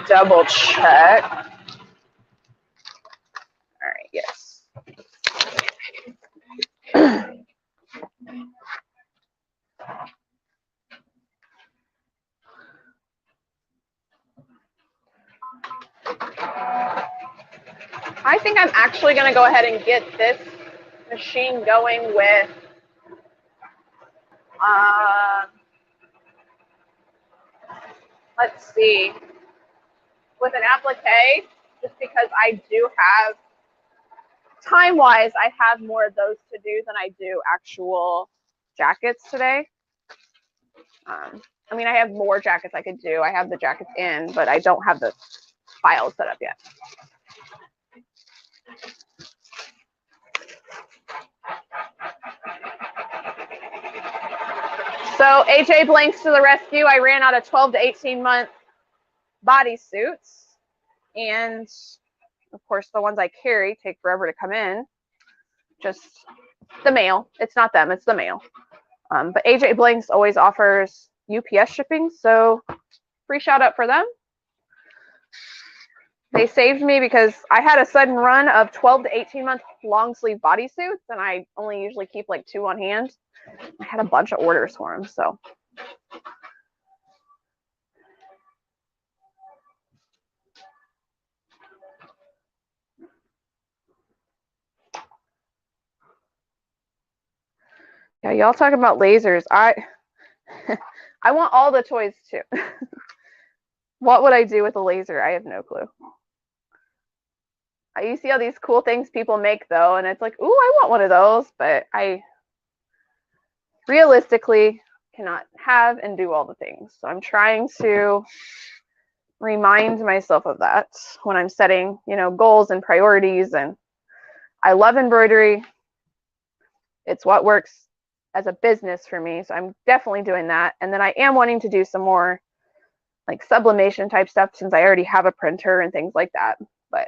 Double check. All right, yes. I think I'm actually going to go ahead and get this machine going with let's see, with an applique, just because I do have, time-wise, I have more of those to do than I do actual jackets today. I mean, I have more jackets I could do. I have the jackets in, but I don't have the files set up yet. So AJ Blanks to the rescue. I ran out of 12 to 18 month bodysuits. And of course, the ones I carry take forever to come in. Just the mail. It's not them, it's the mail. But AJ Blanks always offers UPS shipping, so free shout out for them. They saved me because I had a sudden run of 12 to 18 month long sleeve bodysuits, and I only usually keep like 2 on hand. I had a bunch of orders for them, so. Yeah, y'all talking about lasers. I want all the toys too. What would I do with a laser? I have no clue. You see all these cool things people make though, and it's like, ooh, I want one of those, but I realistically cannot have and do all the things. So I'm trying to remind myself of that when I'm setting, you know, goals and priorities. And I love embroidery. It's what works as a business for me. So I'm definitely doing that. And then I am wanting to do some more like sublimation type stuff since I already have a printer and things like that. But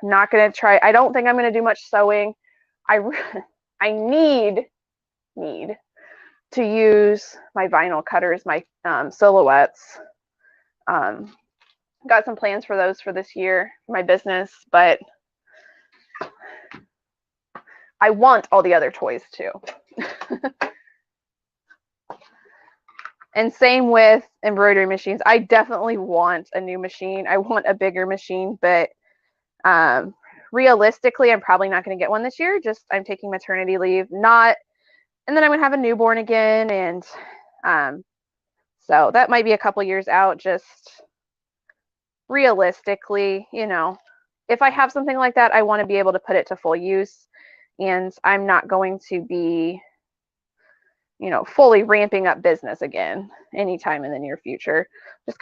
I'm not going to try. I don't think I'm going to do much sewing. I need to use my vinyl cutters, my silhouettes. Got some plans for those for this year, my business, but I want all the other toys too. And same with embroidery machines. I definitely want a new machine. I want a bigger machine, but realistically, I'm probably not going to get one this year. Just I'm taking maternity leave, and then I'm going to have a newborn again, and so that might be a couple years out. Just realistically, you know, if I have something like that, I want to be able to put it to full use, and I'm not going to be, you know, fully ramping up business again anytime in the near future. Just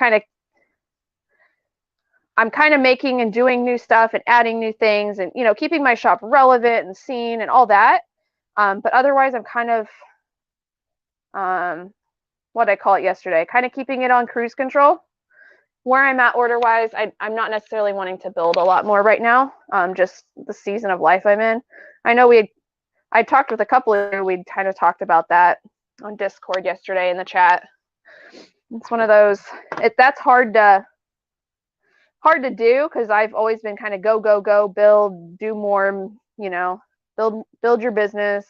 I'm kind of making and doing new stuff and adding new things and, you know, keeping my shop relevant and seen and all that. But otherwise, I'm kind of, what I call it yesterday, kind of keeping it on cruise control. Where I'm at order-wise, I'm not necessarily wanting to build a lot more right now, just the season of life I'm in. I know I talked with a couple of you, we'd kind of talked about that on Discord yesterday in the chat. It's one of those, that's hard to do because I've always been kind of go, build, do more, you know, build your business.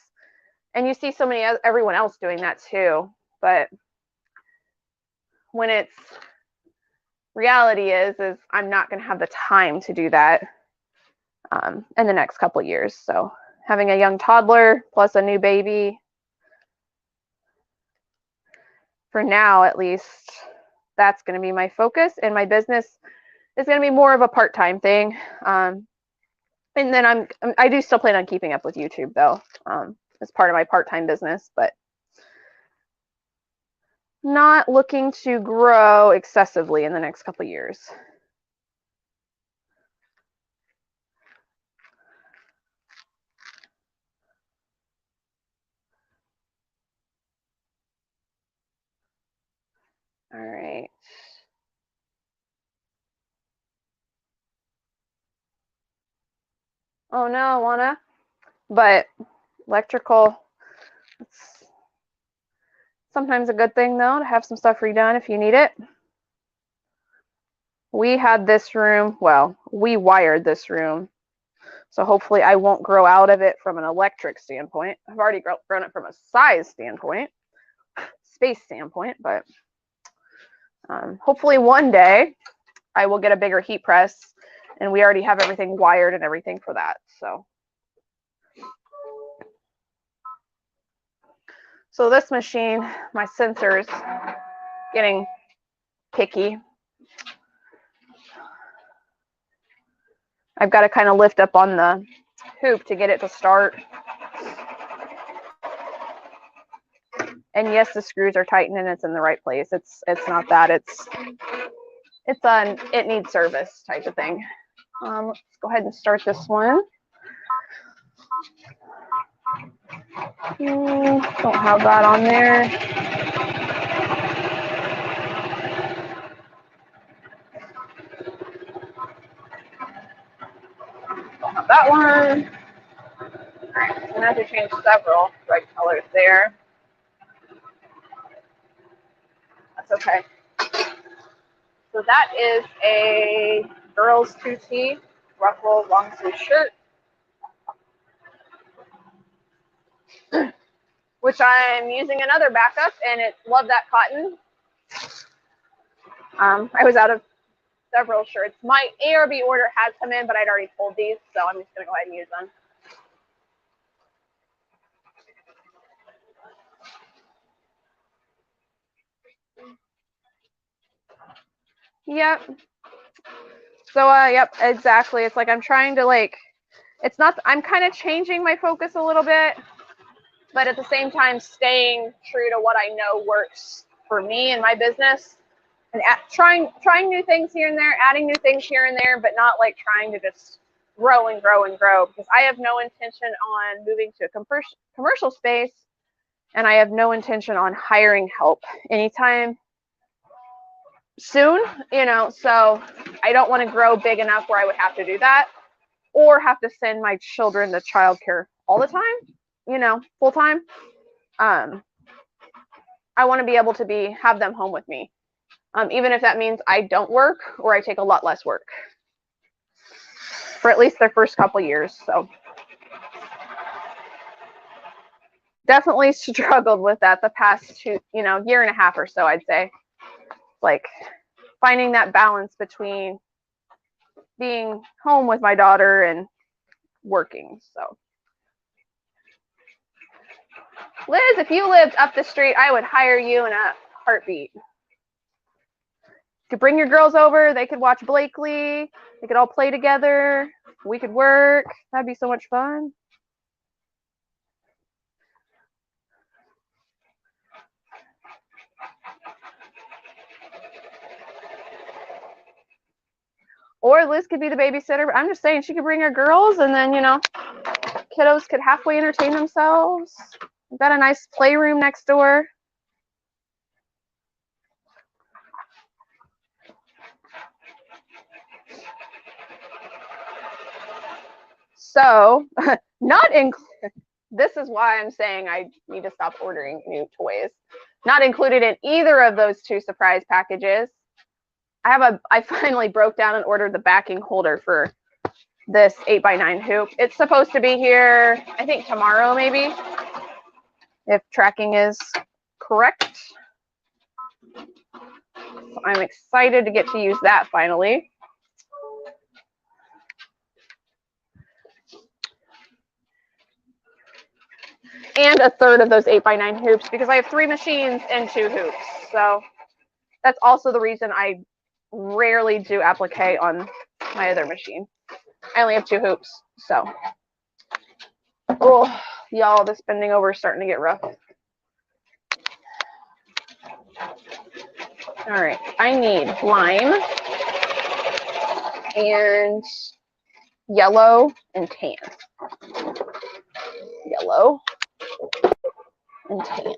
And you see everyone else doing that too. But when it's reality is I'm not going to have the time to do that in the next couple of years. So having a young toddler plus a new baby, for now at least, that's going to be my focus, and my business is going to be more of a part-time thing. And then I do still plan on keeping up with YouTube though, as part of my part-time business, but not looking to grow excessively in the next couple of years. All right. Oh no, Alana. But electrical, it's sometimes a good thing though to have some stuff redone if you need it. We had this room, well, we wired this room, so hopefully I won't grow out of it from an electric standpoint. I've already grown it from a size standpoint, space standpoint, but hopefully one day I will get a bigger heat press, and we already have everything wired and everything for that. So this machine, my sensor's getting picky. I've got to kind of lift up on the hoop to get it to start. And yes, the screws are tightened and it's in the right place. It's not that. It's an it needs service type of thing. Let's go ahead and start this one. Don't have that on there. Don't have that one. All right, I'm gonna have to change several thread colors there. That's okay. So that is a girls 2T ruffle long sleeve shirt, which I'm using another backup, and it love that cotton. I was out of several shirts. My ARB order has come in, but I'd already pulled these, so I'm just gonna go ahead and use them. Yep. So, yep, exactly. It's like I'm trying to it's not, I'm kind of changing my focus a little bit, but at the same time staying true to what I know works for me and my business, and trying new things here and there, adding new things here and there, but not like trying to just grow and grow and grow, because I have no intention on moving to a commercial space, and I have no intention on hiring help anytime soon, you know, so I don't want to grow big enough where I would have to do that or have to send my children to childcare all the time, you know, full time. I want to be able to have them home with me, even if that means I don't work or I take a lot less work for at least their first couple years. So definitely struggled with that the past year and a half or so, I'd say. Like finding that balance between being home with my daughter and working. So Liz, if you lived up the street, I would hire you in a heartbeat. You could bring your girls over, they could watch Blakely, they could all play together, we could work. That'd be so much fun. Or Liz could be the babysitter. I'm just saying she could bring her girls, and then, you know, kiddos could halfway entertain themselves. We've got a nice playroom next door. So, this is why I'm saying I need to stop ordering new toys. Not included in either of those two surprise packages. I finally broke down and ordered the backing holder for this 8x9 hoop. It's supposed to be here, I think tomorrow maybe, if tracking is correct. So I'm excited to get to use that finally. And a third of those 8x9 hoops, because I have 3 machines and 2 hoops. So that's also the reason I rarely do applique on my other machine. I only have 2 hoops, so. Oh, y'all, this bending over is starting to get rough. All right, I need lime and yellow and tan. Yellow and tan.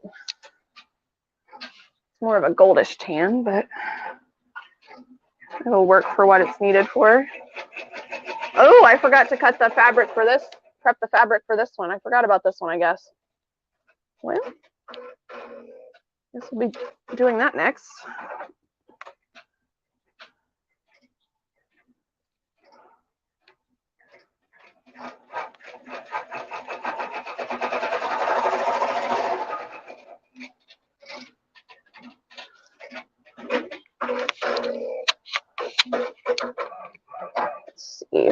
It's more of a goldish tan, but it'll work for what it's needed for. Oh, I forgot to cut the fabric for this, prep the fabric for this one. I forgot about this one, I guess. Well, guess we'll be doing that next. Let's see.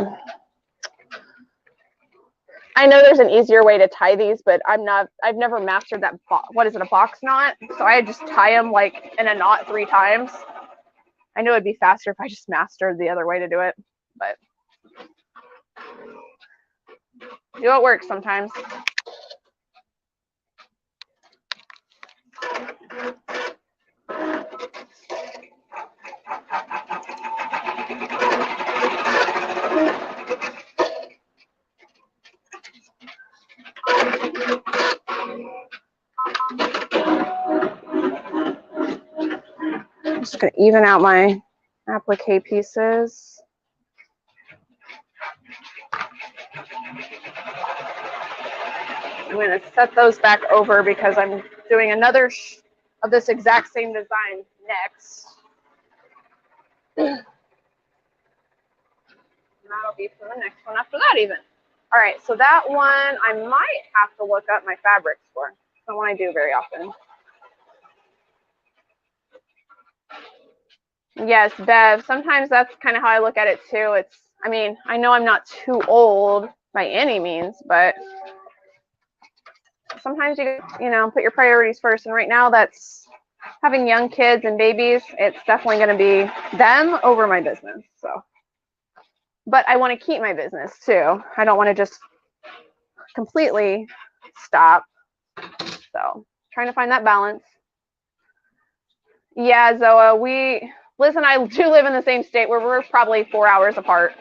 I know there's an easier way to tie these, but I've never mastered that, what is it, a box knot? So I just tie them like in a knot 3 times. I know it'd be faster if I just mastered the other way to do it, but do what works sometimes. going to even out my applique pieces. I'm going to set those back over because I'm doing another of this exact same design next. And that'll be for the next one after that even. All right, so that one I might have to look up my fabrics for. It's not one I do very often. Yes, Bev, sometimes that's kind of how I look at it too. It's, I mean, I know I'm not too old by any means, but sometimes you know, put your priorities first. And right now that's having young kids and babies. It's definitely going to be them over my business. So, but I want to keep my business too. I don't want to just completely stop. So trying to find that balance. Yeah, Zoa, Liz and I do live in the same state where we're probably 4 hours apart.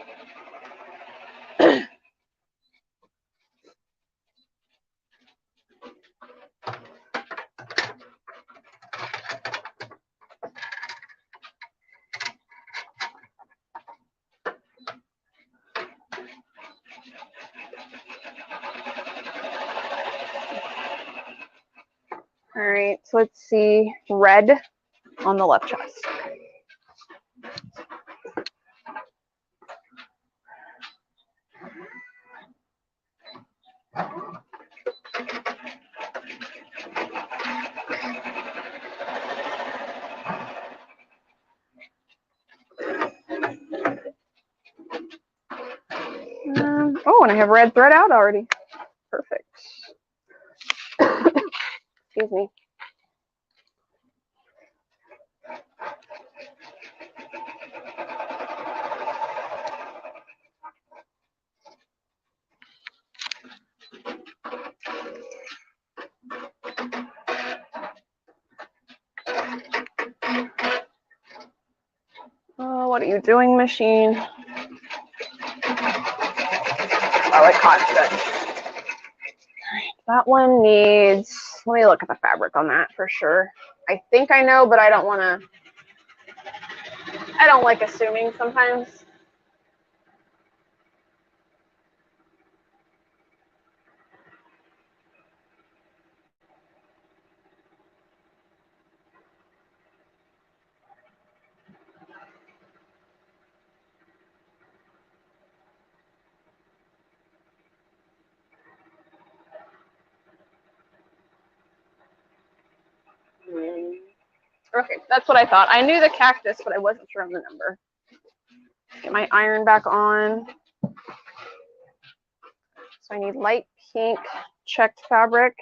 All right, so let's see, red on the left chest. Oh, and I have red thread out already. Perfect. Excuse me. Oh, what are you doing, machine? I like hot stitch. All right, that one needs, let me look at the fabric on that for sure. I think I know, but I don't like assuming sometimes. Okay, that's what I thought. I knew the cactus, but I wasn't sure on the number. Get my iron back on. So I need light pink checked fabric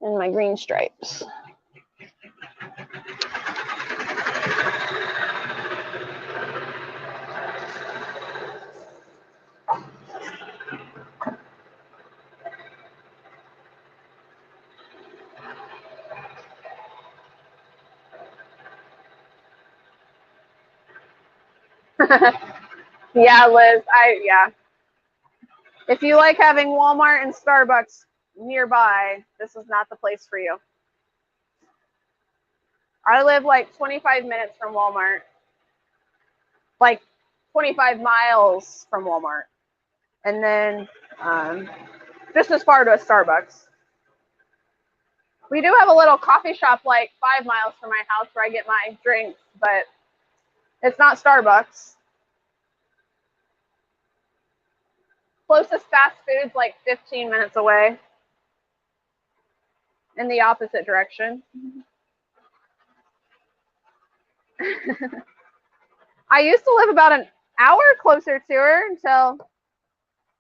and my green stripes. Yeah, Liz, yeah. If you like having Walmart and Starbucks nearby, this is not the place for you. I live like 25 minutes from Walmart, like 25 miles from Walmart, and then just as far to a Starbucks. We do have a little coffee shop like 5 miles from my house where I get my drinks, but it's not Starbucks. Closest fast food's like 15 minutes away in the opposite direction. I used to live about an hour closer to her until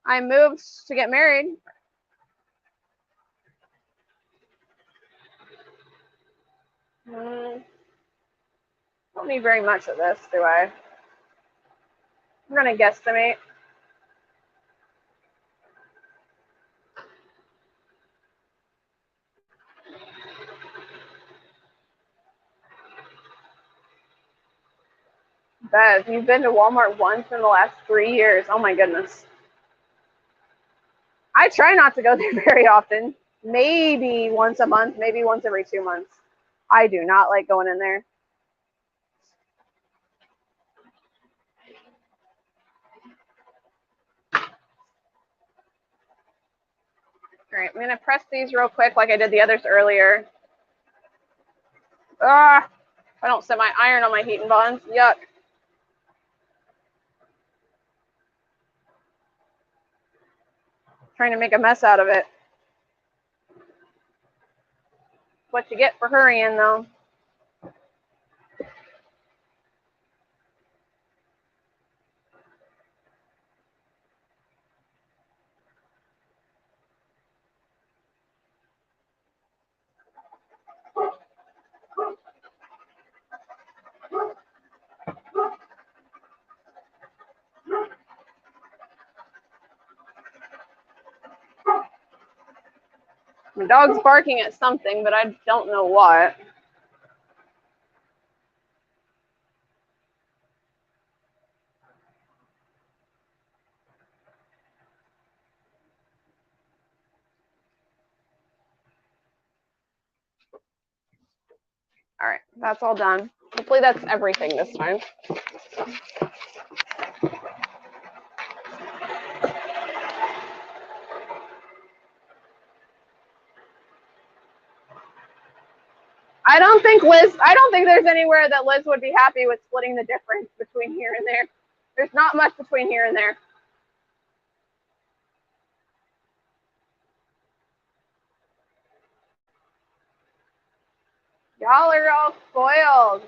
I moved to get married. Don't need very much of this, do I? I'm going to guesstimate. Bev, you've been to Walmart once in the last 3 years. Oh my goodness. I try not to go there very often. Maybe once a month, maybe once every 2 months. I do not like going in there. All right, I'm going to press these real quick like I did the others earlier. Ah, I don't set my iron on my heat and bonds. Yuck. Trying to make a mess out of it. What you get for hurrying, though. My dog's barking at something, but I don't know what. All right, that's all done. Hopefully that's everything this time. I don't think there's anywhere that Liz would be happy with splitting the difference between here and there. There's not much between here and there. Y'all are all spoiled.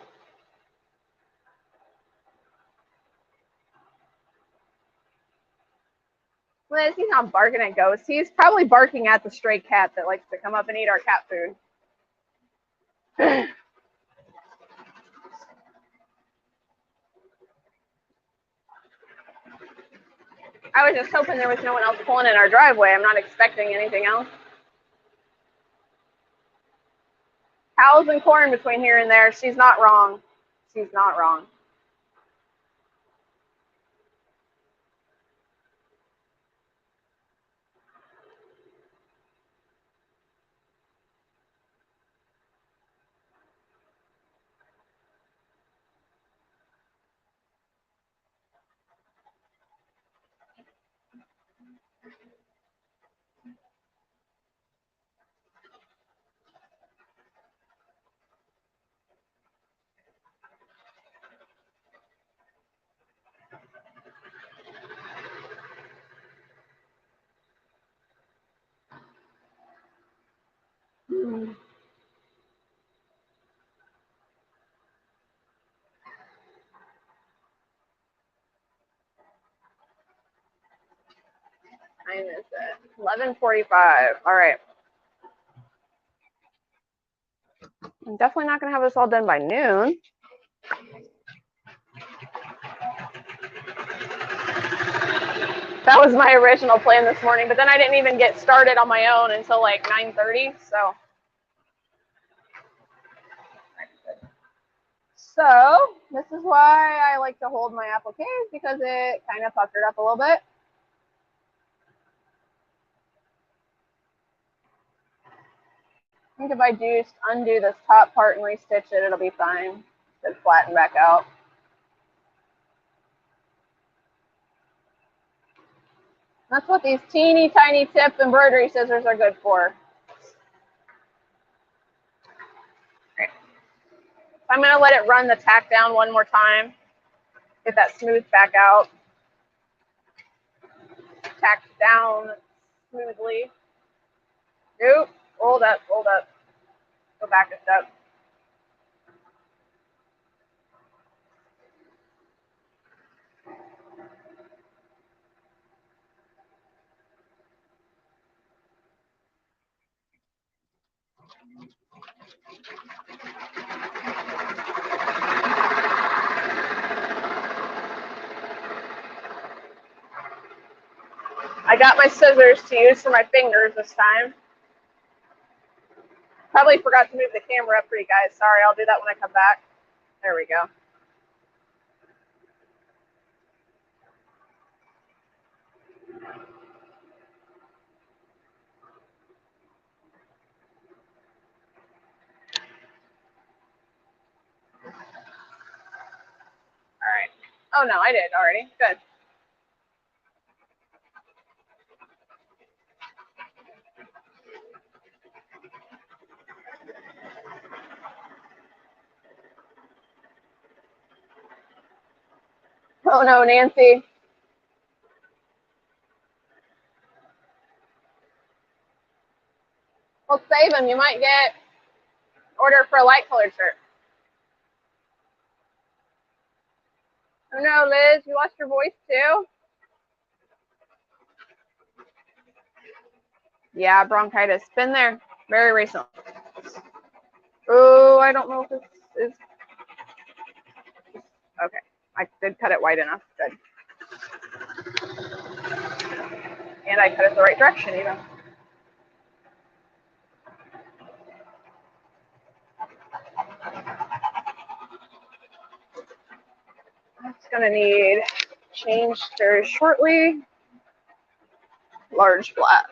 Liz, he's not barking at ghosts. He's probably barking at the stray cat that likes to come up and eat our cat food. I was just hoping there was no one else pulling in our driveway. I'm not expecting anything else. Cows and corn between here and there. She's not wrong. She's not wrong. Time is it? 11:45. All right. I'm definitely not going to have this all done by noon. That was my original plan this morning, but then I didn't even get started on my own until like 9:30. So this is why I like to hold my appliques, because it kind of puckered up a little bit. I think if I just undo this top part and restitch it, it'll be fine. Should flatten back out. That's what these teeny tiny tip embroidery scissors are good for. Right. I'm going to let it run the tack down one more time. Get that smoothed back out. Tacked down smoothly. Nope. Hold up, hold up. Go back a step. I got my scissors to use for my fingers this time. Probably forgot to move the camera up for you guys. Sorry, I'll do that when I come back. There we go. All right. Oh, no, I did already. Good. Oh no, Nancy. Well, save them. You might get order for a light colored shirt. Oh no, Liz, you lost your voice too? Yeah, bronchitis. Been there very recently. Oh, I don't know if this is... Okay, I did cut it wide enough. Good. And I cut it the right direction even. That's gonna need changed very shortly. Large black.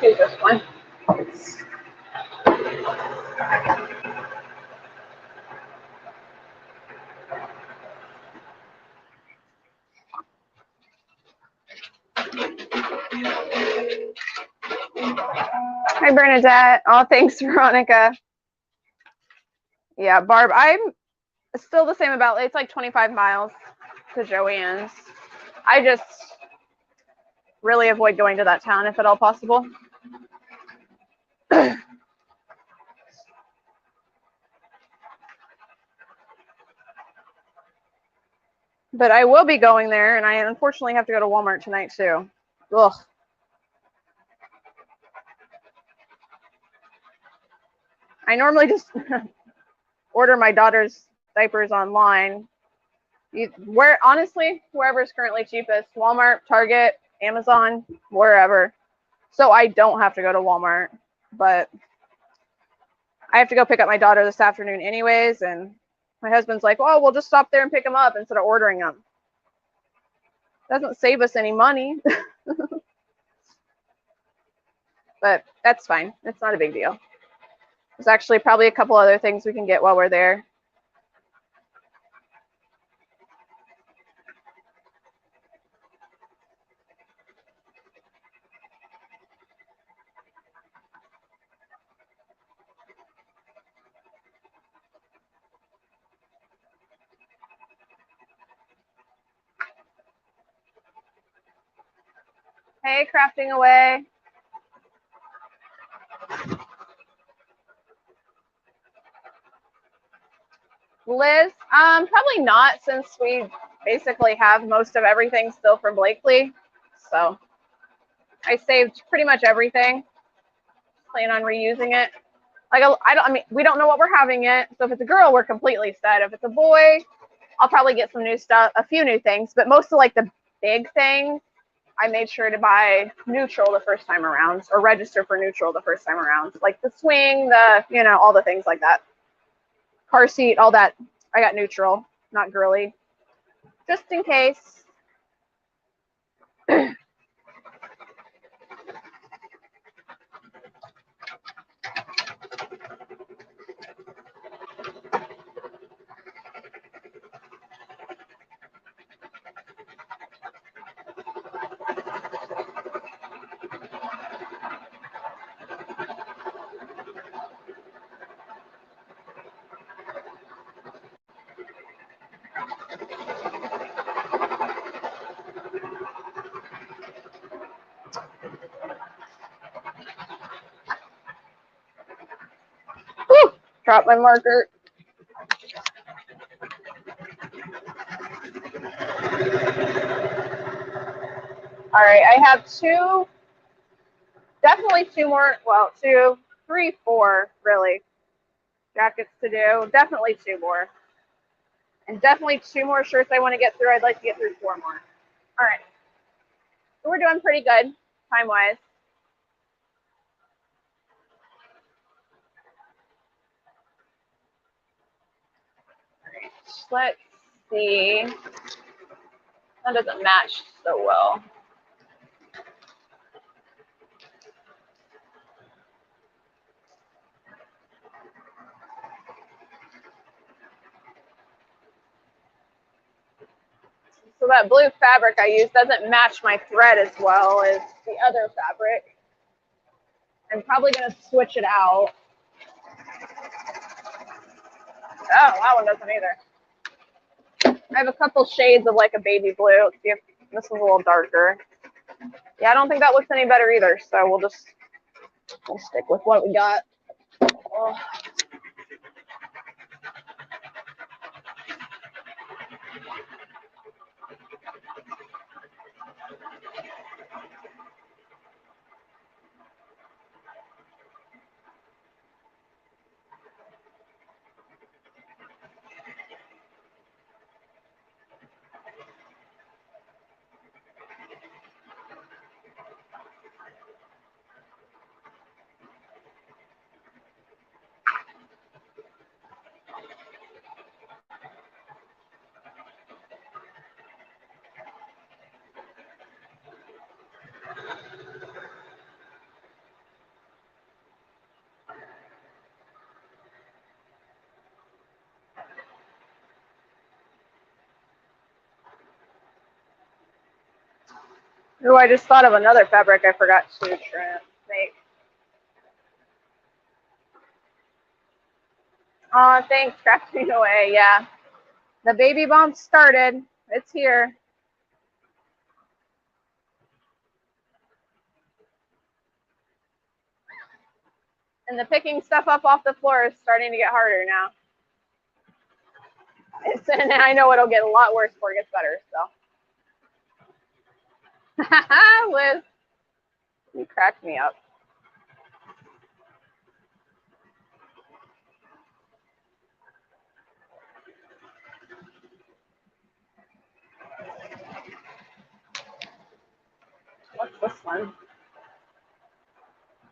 Here's this one. Hi, Bernadette. Oh, thanks, Veronica. Yeah, Barb, I'm still the same about, it's like 25 miles to Joann's. I just really avoid going to that town if at all possible. But I will be going there, and I unfortunately have to go to Walmart tonight too. Ugh. I normally just order my daughter's diapers online. Honestly, wherever is currently cheapest, Walmart, Target, Amazon, wherever. So I don't have to go to Walmart, but I have to go pick up my daughter this afternoon anyways, and my husband's like, well, we'll just stop there and pick them up instead of ordering them. Doesn't save us any money. But that's fine. It's not a big deal. There's actually probably a couple other things we can get while we're there. Hey, crafting away. Liz, probably not, since we basically have most of everything still from Blakely. So I saved pretty much everything. Plan on reusing it. Like, I mean, we don't know what we're having yet. So if it's a girl, we're completely set. If it's a boy, I'll probably get some new stuff, a few new things, but most of like the big things, I made sure to buy neutral the first time around, or register for neutral the first time around. Like the swing, all the things like that. Car seat, all that. I got neutral, not girly. Just in case. Whew, drop my marker. All right, I have definitely two more, well, 2, 3, 4, really, jackets to do. Definitely 2 more. And definitely 2 more shirts I want to get through. I'd like to get through 4 more. All right. So we're doing pretty good. time-wise. All right, let's see. That doesn't match so well. So that blue fabric I use doesn't match my thread as well as the other fabric. I'm probably going to switch it out. Oh, that one doesn't either. I have a couple shades of like a baby blue. Let's see if this is a little darker. Yeah, I don't think that looks any better either. So we'll stick with what we got. Oh. Oh, I just thought of another fabric I forgot to make. Oh, thanks, crafting away. Yeah, the baby bump started. It's here. And the picking stuff up off the floor is starting to get harder now. And I know it'll get a lot worse before it gets better. So, Liz, you cracked me up. What's this one?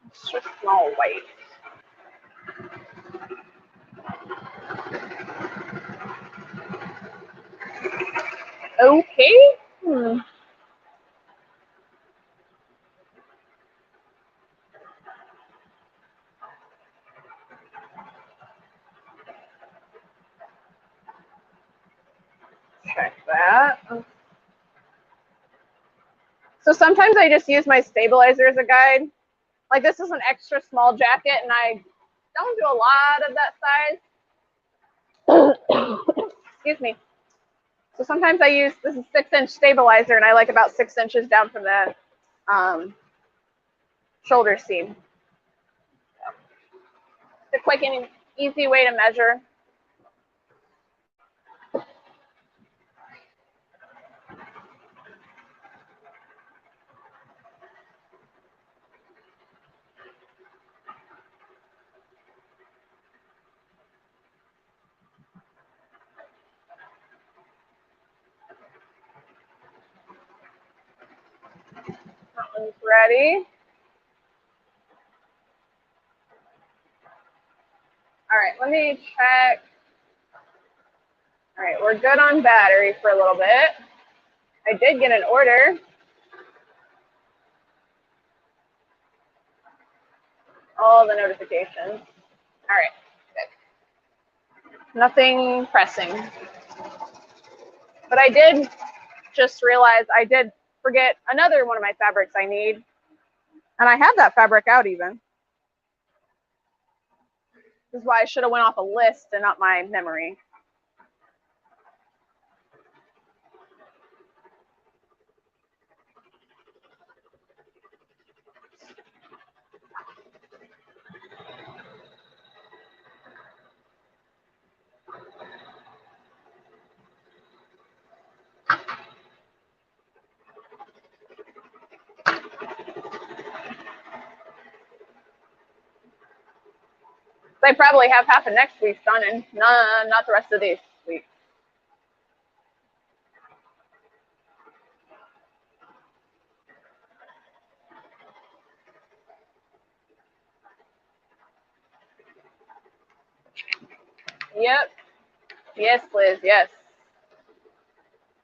It's just small white. Okay. Check that. So sometimes I just use my stabilizer as a guide. Like this is an extra small jacket and I don't do a lot of that size. Excuse me. So sometimes I use, this is 6-inch stabilizer and I like about 6 inches down from the shoulder seam. It's a quick and easy way to measure. That one's ready. All right, let me check. All right, we're good on battery for a little bit. I did get an order. All the notifications. All right, good. Nothing pressing. But I did just realize I did forget another one of my fabrics I need. And I have that fabric out even. This is why I should have went off a list and not my memory. I probably have half of next week's done and not the rest of these weeks. Yep. Yes, Liz, yes.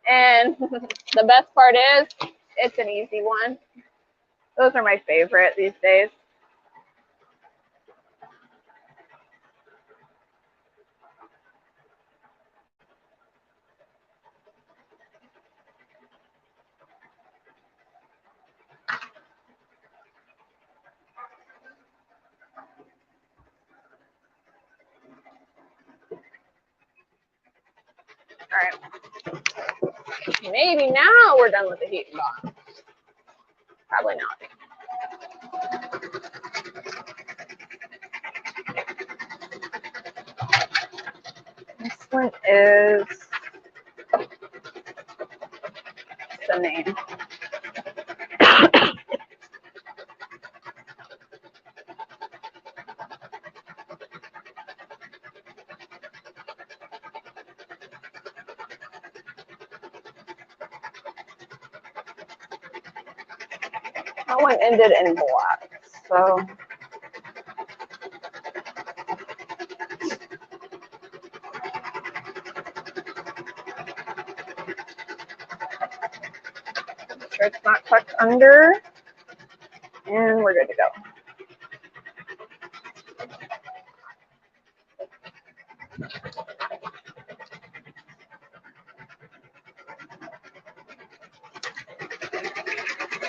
And the best part is, it's an easy one. Those are my favorite these days. All right. Maybe now we're done with the heat and bond. Probably not. This one is the name. That one ended in black, so. Make sure it's not tucked under, and we're good to go.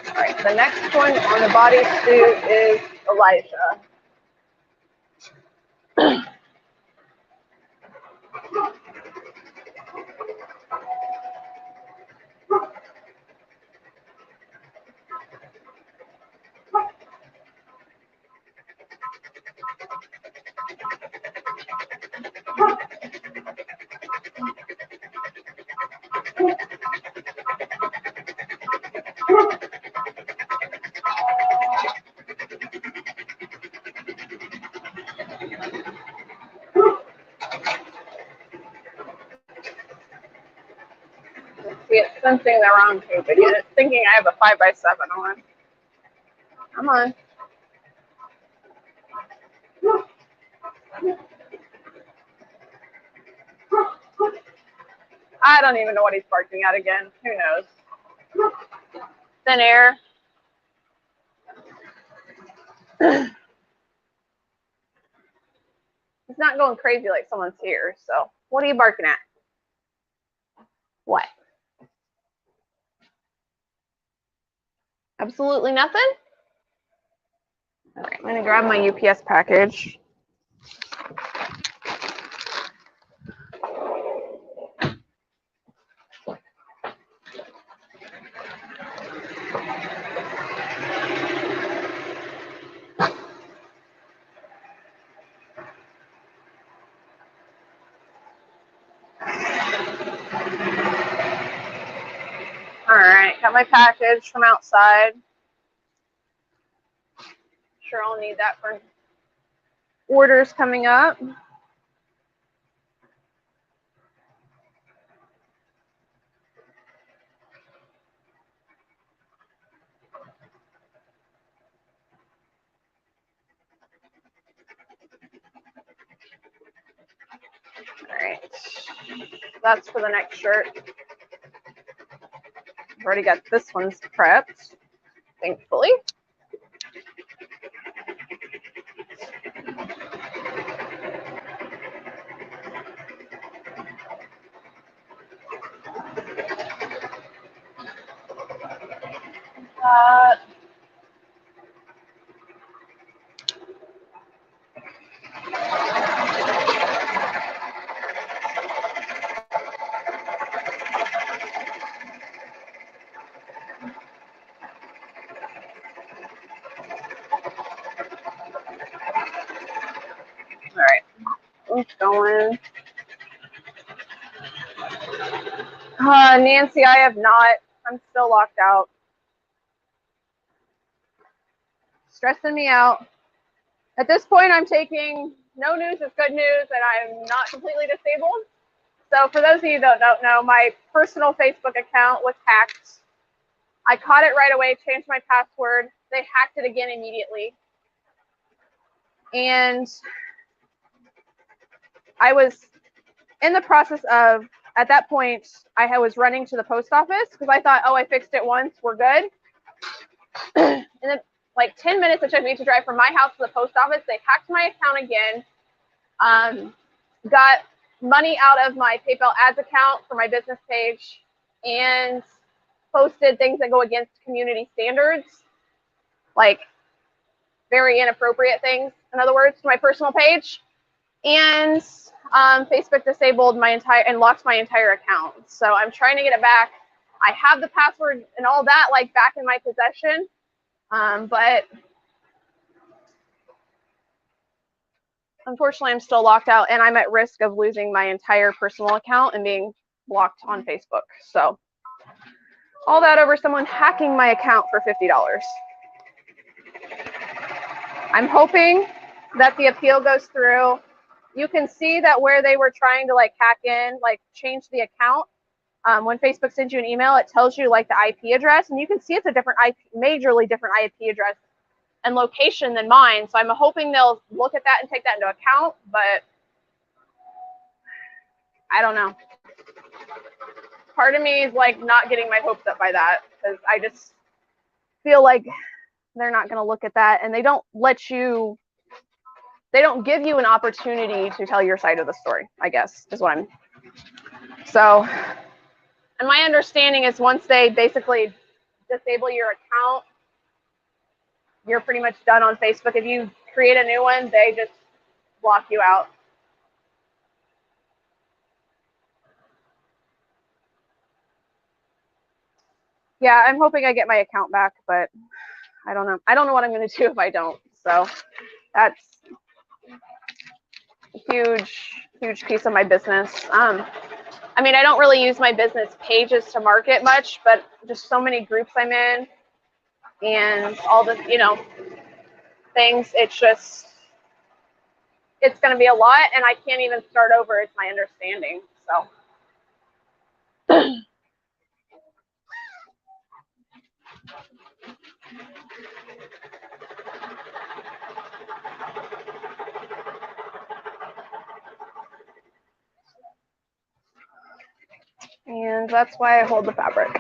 All right, the next one on the bodysuit is Elijah. See, it's sensing the wrong tape again. It's thinking I have a 5x7 on. Come on. I don't even know what he's barking at again. Who knows? Thin air. He's not going crazy like someone's here. So what are you barking at? What? Absolutely nothing? All right, I'm going to grab my UPS package. All right, got my package from outside. Sure, I'll need that for orders coming up. All right, that's for the next shirt. I've already got this one's prepped, thankfully. All right, what's going? Nancy, I have not. I'm still locked out. Stressing me out. At this point, I'm taking no news is good news, and I'm not completely disabled. So for those of you that don't know, my personal Facebook account was hacked. I caught it right away, changed my password. They hacked it again immediately. And I was in the process of, at that point, I was running to the post office because I thought, oh, I fixed it once, we're good. And then like 10 minutes it took me to drive from my house to the post office. They hacked my account again, got money out of my PayPal ads account for my business page, and posted things that go against community standards, like very inappropriate things, in other words, to my personal page. And Facebook disabled my entire and locked my entire account. So I'm trying to get it back. I have the password and all that like back in my possession, but unfortunately I'm still locked out, and I'm at risk of losing my entire personal account and being blocked on Facebook. So all that over someone hacking my account for $50. I'm hoping that the appeal goes through. You can see that where they were trying to like hack in, like change the account. When Facebook sends you an email, it tells you like the IP address, and you can see it's a different IP, majorly different IP address and location than mine. So I'm hoping they'll look at that and take that into account, but I don't know. Part of me is like not getting my hopes up by that, because I just feel like they're not going to look at that, and they don't let you, they don't give you an opportunity to tell your side of the story, I guess, is what I'm. So, and my understanding is once they basically disable your account, you're pretty much done on Facebook. If you create a new one, they just block you out. Yeah, I'm hoping I get my account back, but I don't know. I don't know what I'm going to do if I don't. So that's a huge, huge piece of my business. I mean, I don't really use my business pages to market much, but just so many groups I'm in and all the, you know, things, it's just, it's going to be a lot, and I can't even start over, is my understanding. So. And that's why I hold the fabric.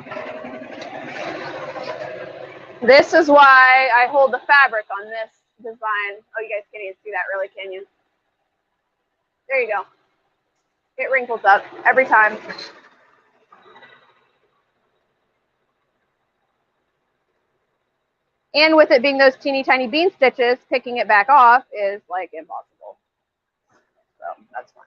This is why I hold the fabric on this design. Oh, you guys can't even see that really, can you? There you go. It wrinkles up every time. And with it being those teeny tiny bean stitches, picking it back off is like impossible. So that's fine.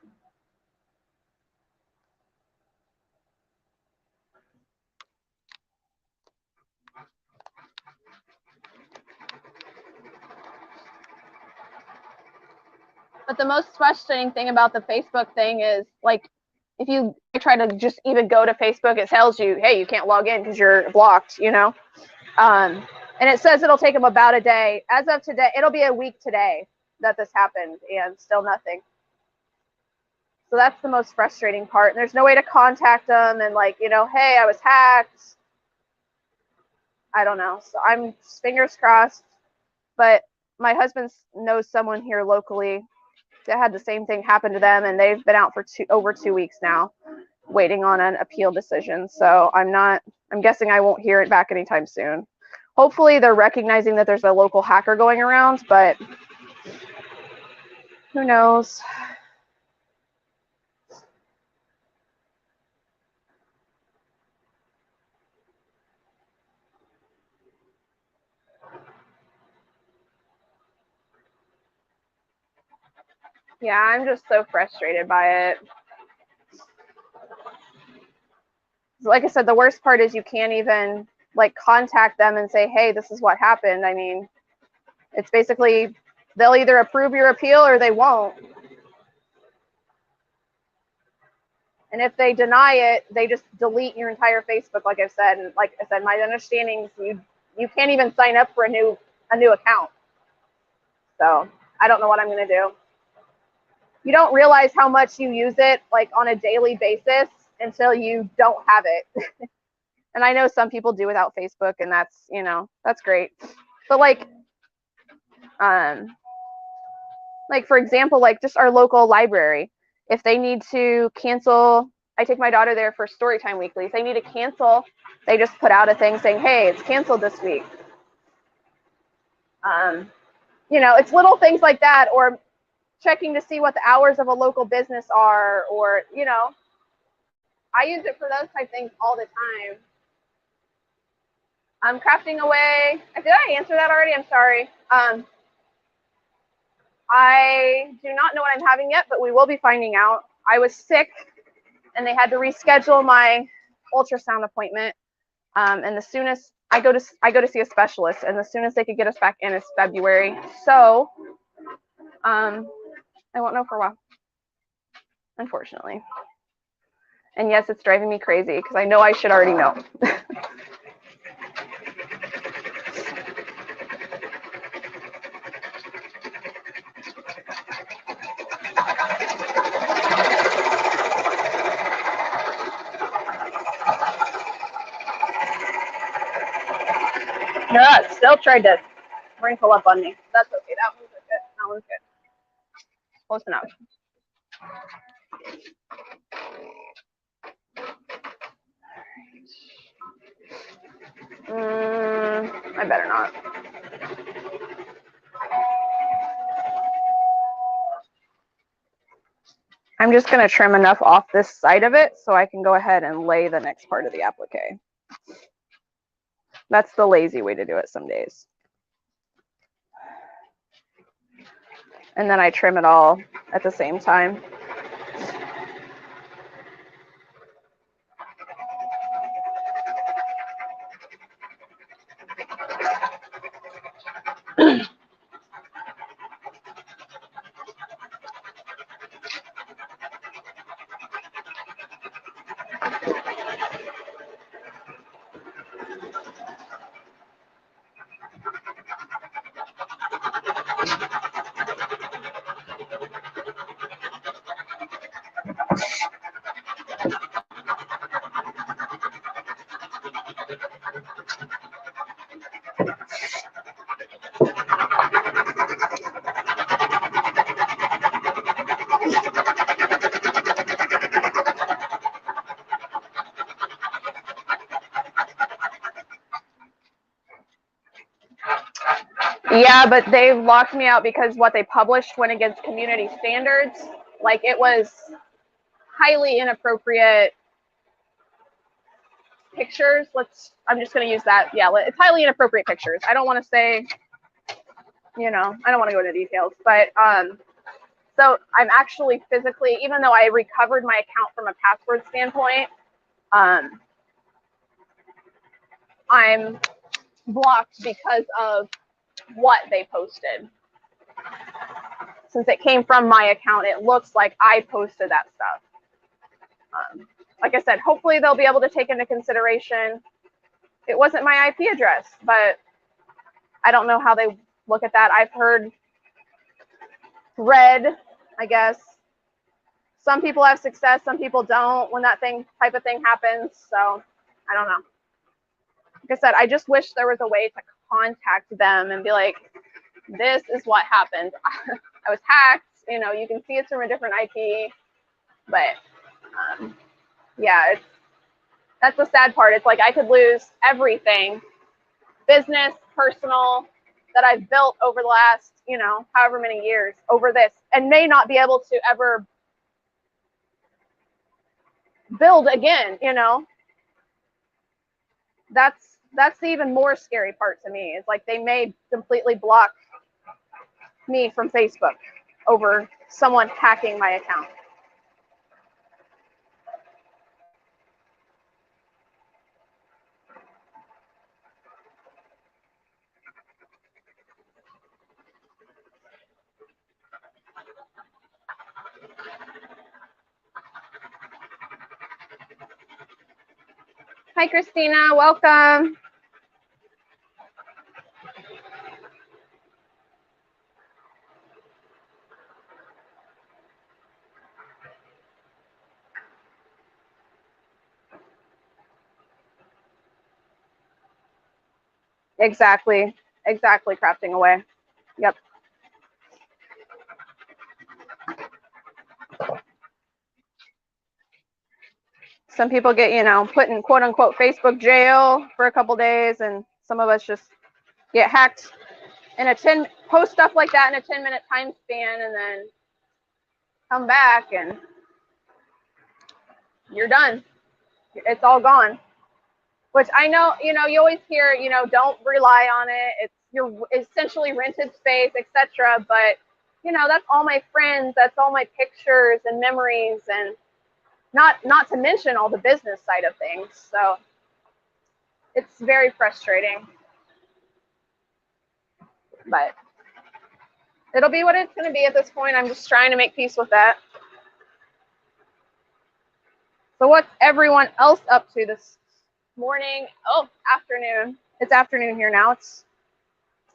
But the most frustrating thing about the Facebook thing is, like, if you try to just even go to Facebook, it tells you, hey, you can't log in because you're blocked, you know? And it says it'll take them about a day. As of today, it'll be a week today that this happened, and still nothing. So that's the most frustrating part. And there's no way to contact them and, like, you know, hey, I was hacked. I don't know. So I'm fingers crossed. But my husband knows someone here locally that had the same thing happen to them, and they've been out for over 2 weeks now, waiting on an appeal decision. So I'm guessing I won't hear it back anytime soon. Hopefully they're recognizing that there's a local hacker going around, but who knows? Yeah, I'm just so frustrated by it. Like I said, the worst part is you can't even like contact them and say, hey, this is what happened. I mean, it's basically they'll either approve your appeal or they won't. And if they deny it, they just delete your entire Facebook, like I said. And like I said, my understanding is you can't even sign up for a new account. So I don't know what I'm going to do. You don't realize how much you use it like on a daily basis until you don't have it. And I know some people do without Facebook, and that's, you know, that's great. But like for example, like just our local library, If they need to cancel, I take my daughter there for story time weekly. If they need to cancel, they just put out a thing saying, hey, it's canceled this week. You know, it's little things like that, or checking to see what the hours of a local business are, or, you know, I use it for those type of things all the time. I'm crafting away. Did I answer that already? I'm sorry. I do not know what I'm having yet, but we will be finding out. I was sick and they had to reschedule my ultrasound appointment. And the soonest I go to see a specialist, and the soonest they could get us back in is February. So I won't know for a while, unfortunately. And yes, it's driving me crazy because I know I should already know. No, it still tried to wrinkle up on me. That's okay. That one's good. That one's good. Close enough. I better not. I'm just going to trim enough off this side of it so I can go ahead and lay the next part of the applique. That's the lazy way to do it some days. And then I trim it all at the same time. Yeah, but they locked me out because what they published went against community standards. Like, it was highly inappropriate pictures. I'm just going to use that. Yeah, it's highly inappropriate pictures. I don't want to say, you know, I don't want to go into details, but so I'm actually physically, even though I recovered my account from a password standpoint, I'm blocked because of what they posted. Since it came from my account, it looks like I posted that stuff. Like I said, hopefully they'll be able to take into consideration it wasn't my IP address, but I don't know how they look at that. I've heard Thread, I guess. Some people have success, some people don't when that type of thing happens. So I don't know. Like I said, I just wish there was a way to contact them and be like, this is what happened. I was hacked. You know, you can see it's from a different IP, but yeah, that's the sad part. It's like I could lose everything, business, personal, that I've built over the last, you know, however many years over this, and may not be able to ever build again, you know. That's the even more scary part to me. It's like they may completely block me from Facebook over someone hacking my account. Hi, Christina. Welcome. Exactly. Exactly. Crafting away. Yep. Some people get, you know, put in quote unquote Facebook jail for a couple days, and some of us just get hacked in a post stuff like that in a 10-minute time span, and then come back and you're done. It's all gone. Which I know, you know, you always hear, you know, don't rely on it. It's your essentially rented space, etc. But, you know, that's all my friends, that's all my pictures and memories, and not to mention all the business side of things. So it's very frustrating. But it'll be what it's going to be at this point. I'm just trying to make peace with that. So what's everyone else up to this morning? Oh, afternoon. It's afternoon here now. It's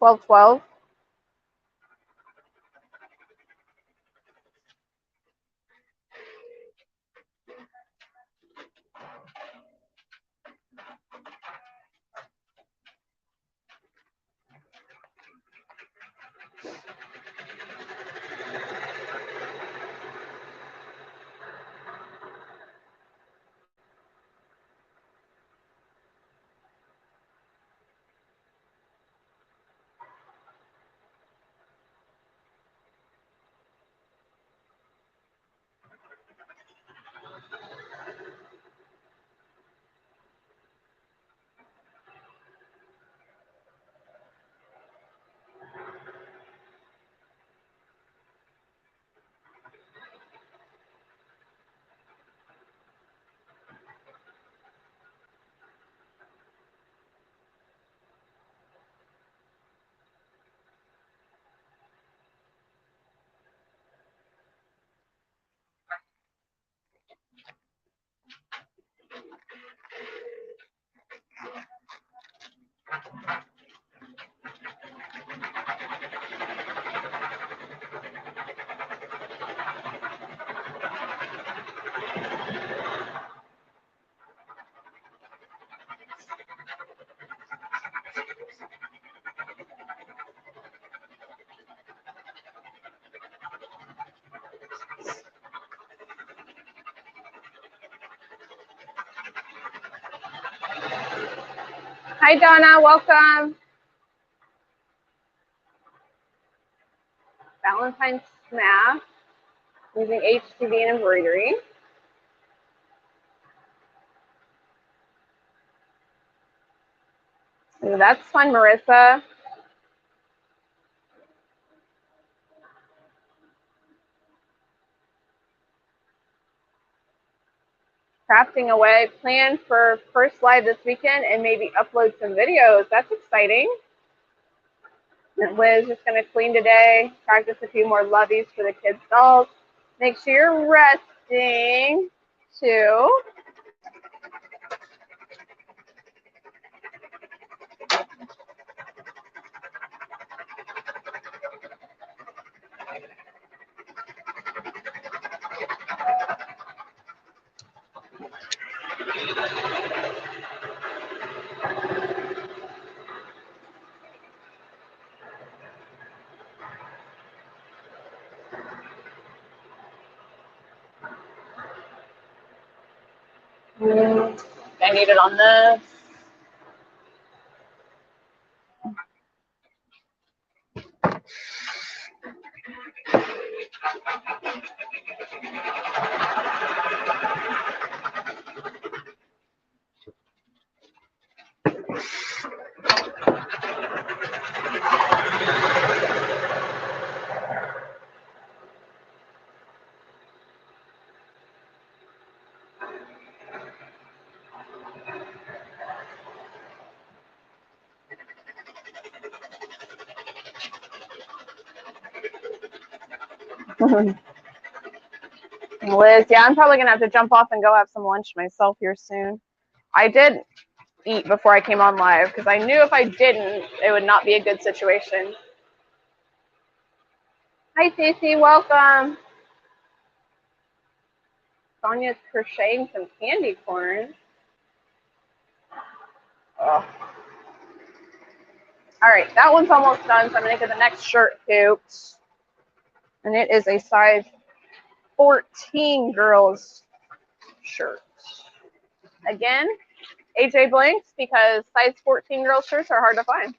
12:12. Hi, Donna. Welcome. Valentine's Snap using HTV and embroidery. Ooh, that's fun, Marissa. Crafting away. Plan for first live this weekend and maybe upload some videos. That's exciting. And Liz just going to clean today. Practice a few more loveys for the kids' dolls. Make sure you're resting too. I need it on this. Liz, yeah, I'm probably going to have to jump off and go have some lunch myself here soon. I did eat before I came on live because I knew if I didn't, it would not be a good situation. Hi, Cece, welcome. Sonia's crocheting some candy corn. Oh. All right, that one's almost done, so I'm going to get the next shirt too. And it is a size 14 girls shirt. Again, AJ blinks because size 14 girl shirts are hard to find.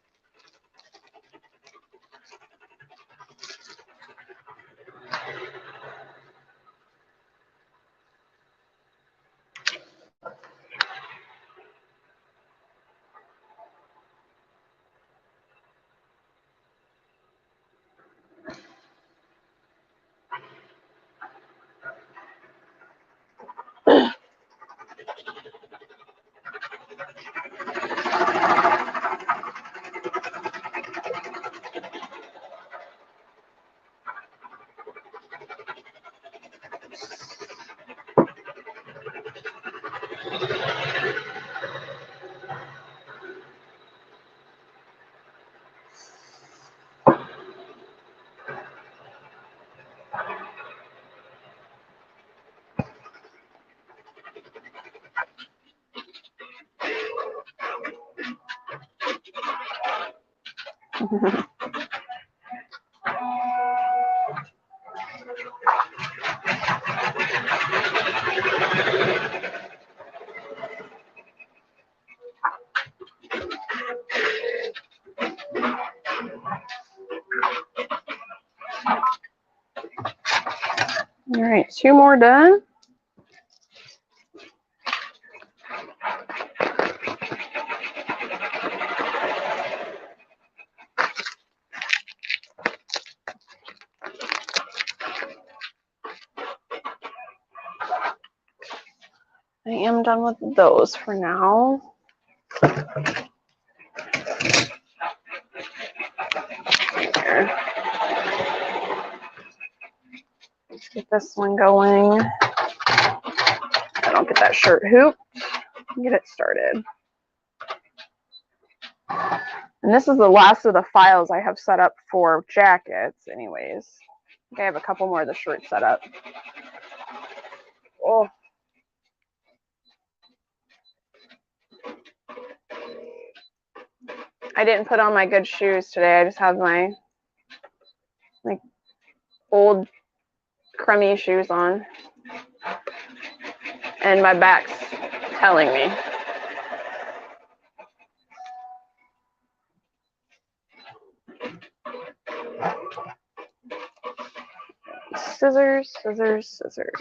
All right, 2 more done. I am done with those for now. Here. Let's get this one going. I don't get that shirt hoop. Get it started. And this is the last of the files I have set up for jackets anyways. I think I have a couple more of the shirts set up. Oh. I didn't put on my good shoes today. I just have my like old crummy shoes on. And my back's telling me. Scissors, scissors, scissors.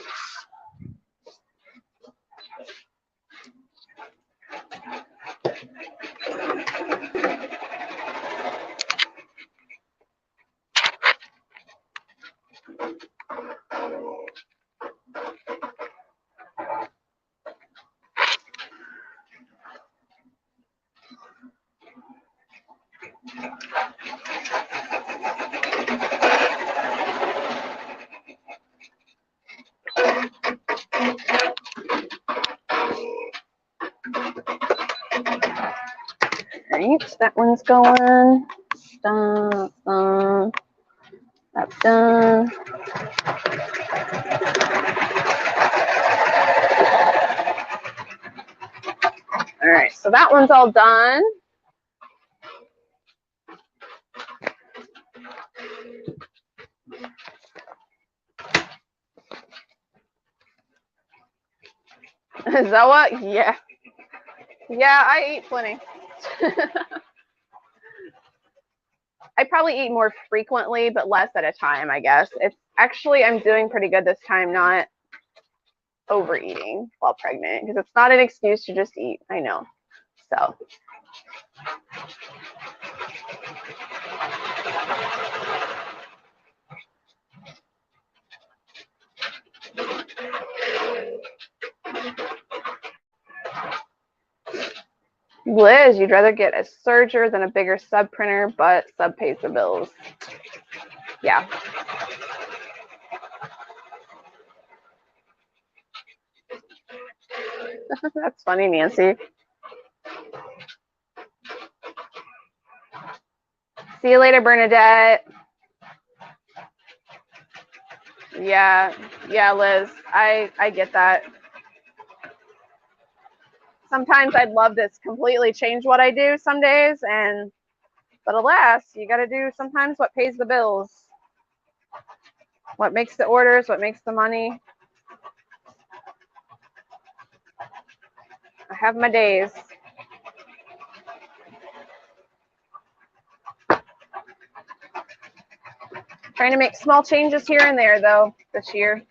Alright, that one's going. Done, done. That's done. Alright, so that one's all done. Is that what? Yeah. Yeah, I eat plenty. I probably eat more frequently, but less at a time, I guess. It's actually, I'm doing pretty good this time, not overeating while pregnant, because it's not an excuse to just eat. I know. So. Liz, you'd rather get a serger than a bigger sub printer, but sub pays the bills. Yeah. That's funny, Nancy. See you later, Bernadette. Yeah, Liz, I get that. Sometimes I'd love to completely change what I do some days, but alas, you got to do sometimes what pays the bills. What makes the orders, what makes the money. have my days. Trying to make small changes here and there, though, this year.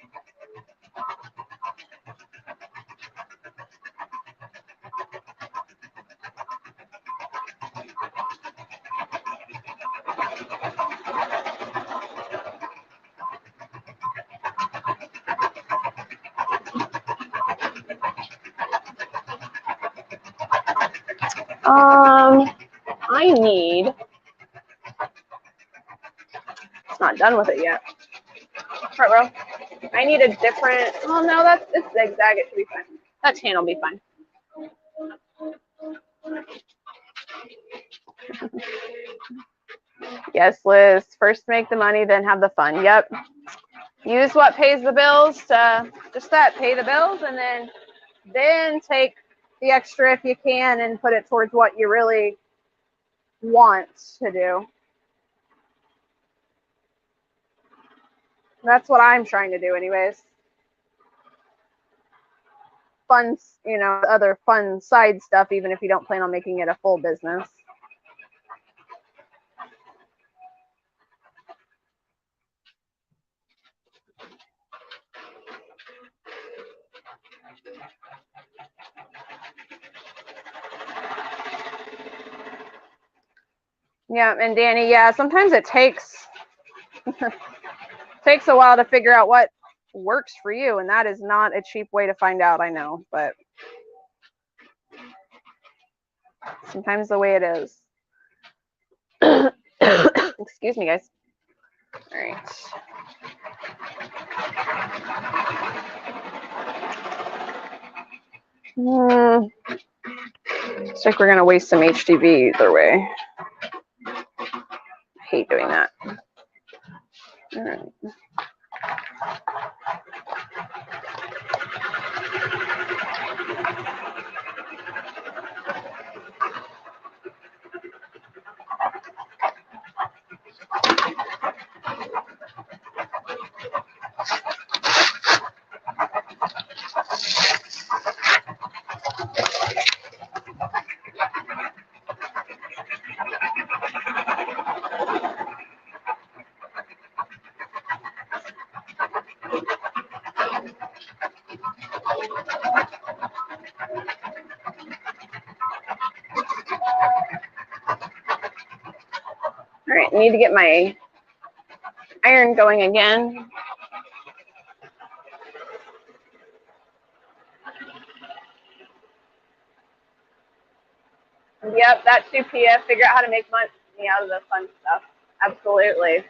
I need, it's not done with it yet. Right, bro. I need a different, oh no, it's zigzag, it should be fine. That tan will be fine. Yes, Liz, first make the money, then have the fun. Yep. Use what pays the bills to, just that, pay the bills, and then take the extra if you can and put it towards what you really want to do. That's what I'm trying to do anyways. Fun, you know, other fun side stuff, even if you don't plan on making it a full business. Yeah, and Danny, yeah, sometimes it takes takes a while to figure out what works for you, and that is not a cheap way to find out, I know, but sometimes the way it is. Excuse me, guys. All right. Looks like we're gonna waste some HTV either way. I hate doing that. All right. All right, need to get my iron going again. Yep, that 2 p.m. Figure out how to make money out of the fun stuff. Absolutely.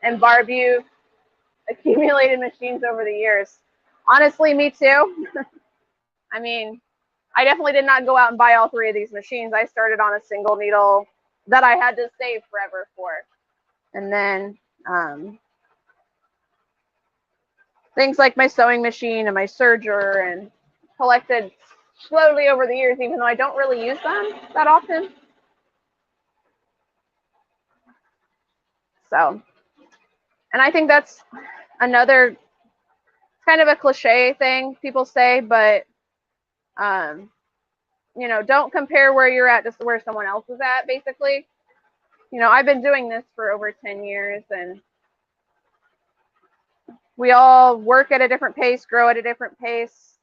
And Barb, you've accumulated machines over the years. Honestly, me too. I mean, I definitely did not go out and buy all 3 of these machines. I started on a single needle that I had to save forever for. And then things like my sewing machine and my serger, and collected slowly over the years, even though I don't really use them that often. So, and I think that's another kind of a cliche thing people say, but you know, don't compare where you're at to where someone else is at, basically. You know, I've been doing this for over 10 years, and we all work at a different pace, grow at a different pace.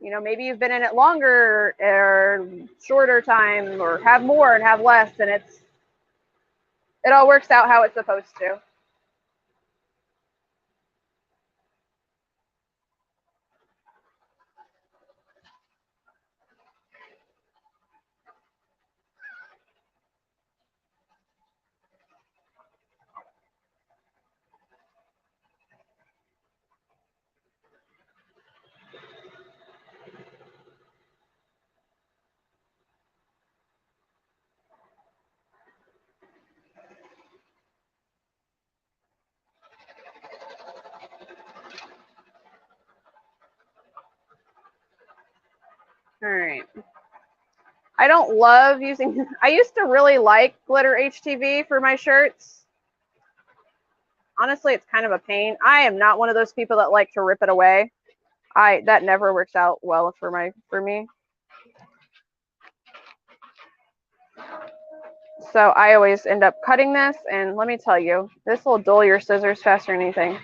You know, maybe you've been in it longer or shorter time, or have more and have less, and it all works out how it's supposed to. All right. I don't love using, I used to really like glitter HTV for my shirts. Honestly, it's kind of a pain. I am not one of those people that like to rip it away. That never works out well for me. So I always end up cutting this, and let me tell you, this will dull your scissors faster than anything.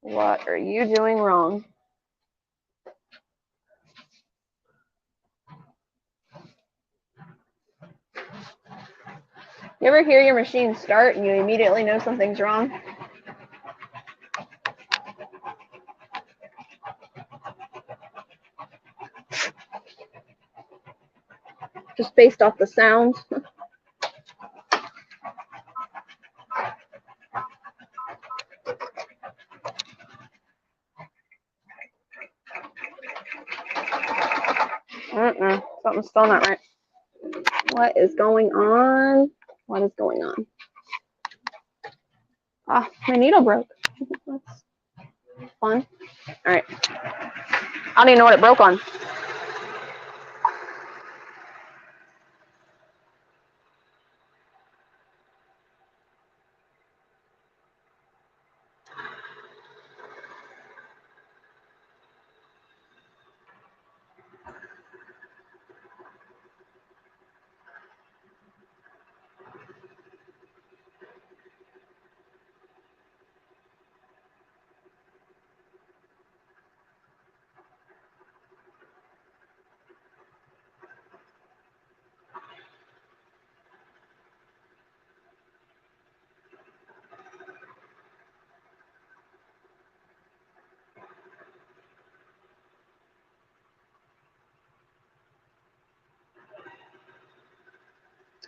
What are you doing wrong? You ever hear your machine start and you immediately know something's wrong? Just based off the sound. Something's still not right. What is going on? What is going on? Ah, my needle broke. That's fun. All right. I don't even know what it broke on.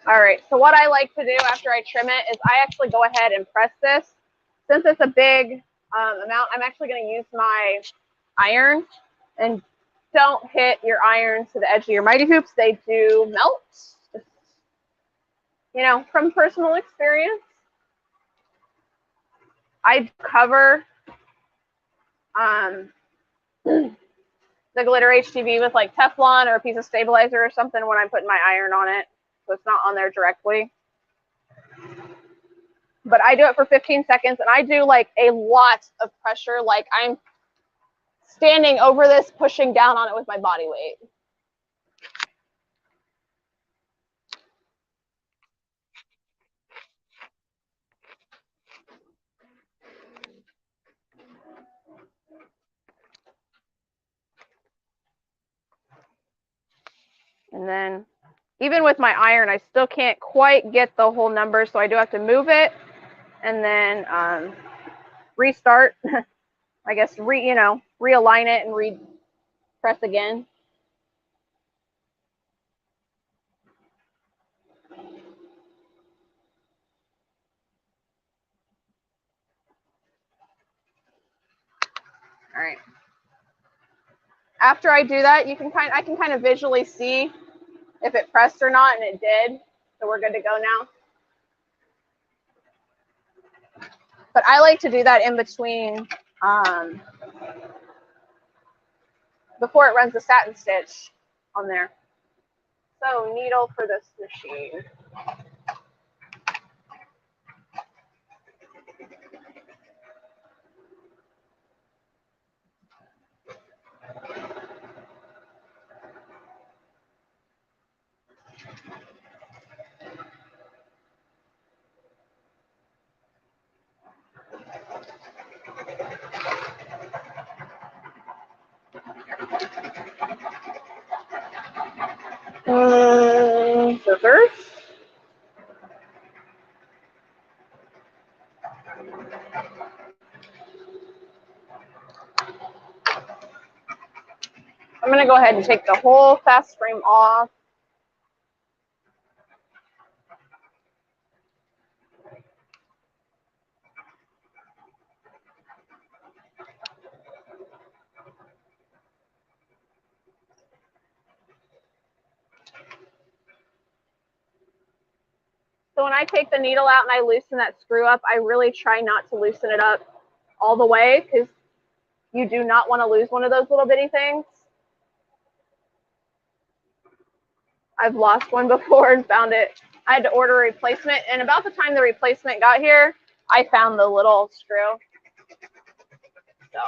All right, so what I like to do after I trim it is I actually go ahead and press this. Since it's a big amount, I'm actually going to use my iron. And don't hit your iron to the edge of your mighty hoops. They do melt. You know, from personal experience, I cover the glitter HTV with like Teflon or a piece of stabilizer or something when I'm putting my iron on it, so it's not on there directly. But I do it for 15 seconds, and I do like a lot of pressure, like I'm standing over this, pushing down on it with my body weight. And then even with my iron, I still can't quite get the whole number, so I do have to move it and then restart. I guess realign it and press again. All right. After I do that, I can kind of visually see if it pressed or not, and it did. So we're good to go now. But I like to do that in between before it runs the satin stitch on there. So needle for this machine. Scissors. I'm going to go ahead and take the whole fast frame off. So when I take the needle out and I loosen that screw up, I really try not to loosen it up all the way because you do not want to lose one of those little bitty things. I've lost one before and found it. I had to order a replacement, and about the time the replacement got here, I found the little screw. So.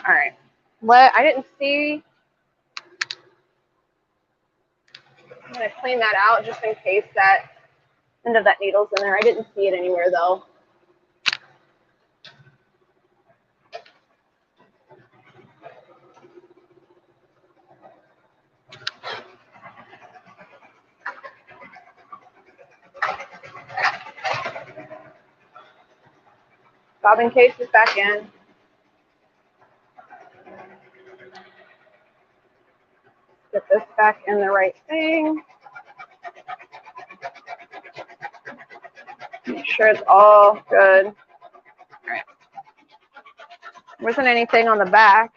All right. I didn't see. I'm going to clean that out just in case that end of that needle's in there. I didn't see it anywhere though. Bobbin case is back in. Get this back in the right thing. Make sure it's all good. All right. There wasn't anything on the back.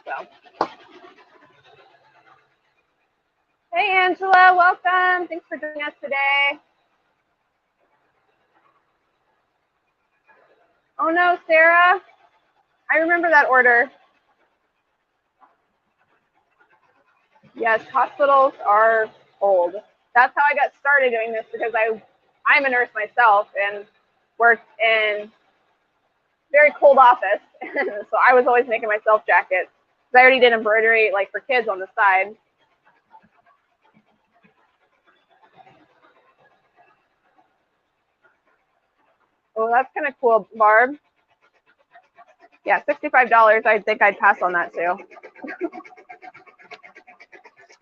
So. Hey, Angela, welcome. Thanks for joining us today. Oh no, Sarah. I remember that order. Yes, hospitals are old. That's how I got started doing this, because I'm a nurse myself and worked in a very cold office. So I was always making myself jackets. I already did embroidery like for kids on the side. Oh, that's kind of cool, Barb. Yeah, $65. I think I'd pass on that too.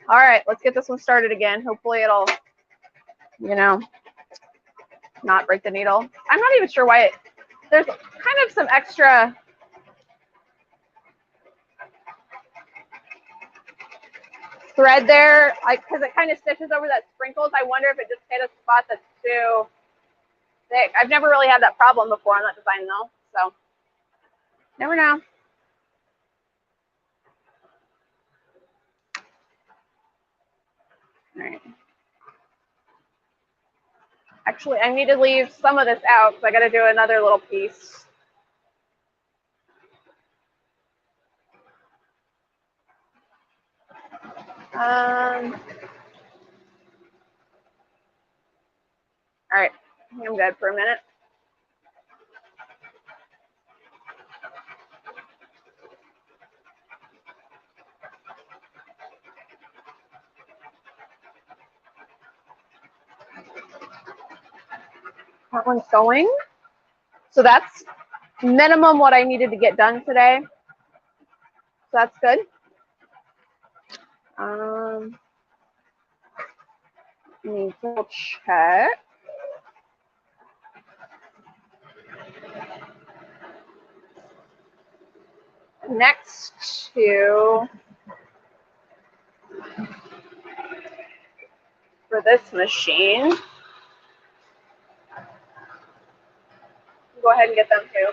All right, let's get this one started again. Hopefully it'll, you know, not break the needle. I'm not even sure why there's kind of some extra thread there, because it kind of stitches over that sprinkles. I wonder if it just hit a spot that's too thick. I've never really had that problem before on that design though, so never know. All right. Actually, I need to leave some of this out because I got to do another little piece. All right, I'm good for a minute. That one's going. So that's minimum what I needed to get done today. So that's good. Need to check. Next to, for this machine, go ahead and get them too.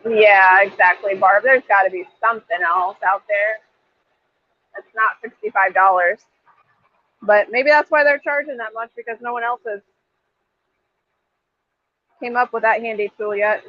Yeah, exactly, Barb. There's got to be something else out there that's not $65. But maybe that's why they're charging that much, because no one else has came up with that handy tool yet.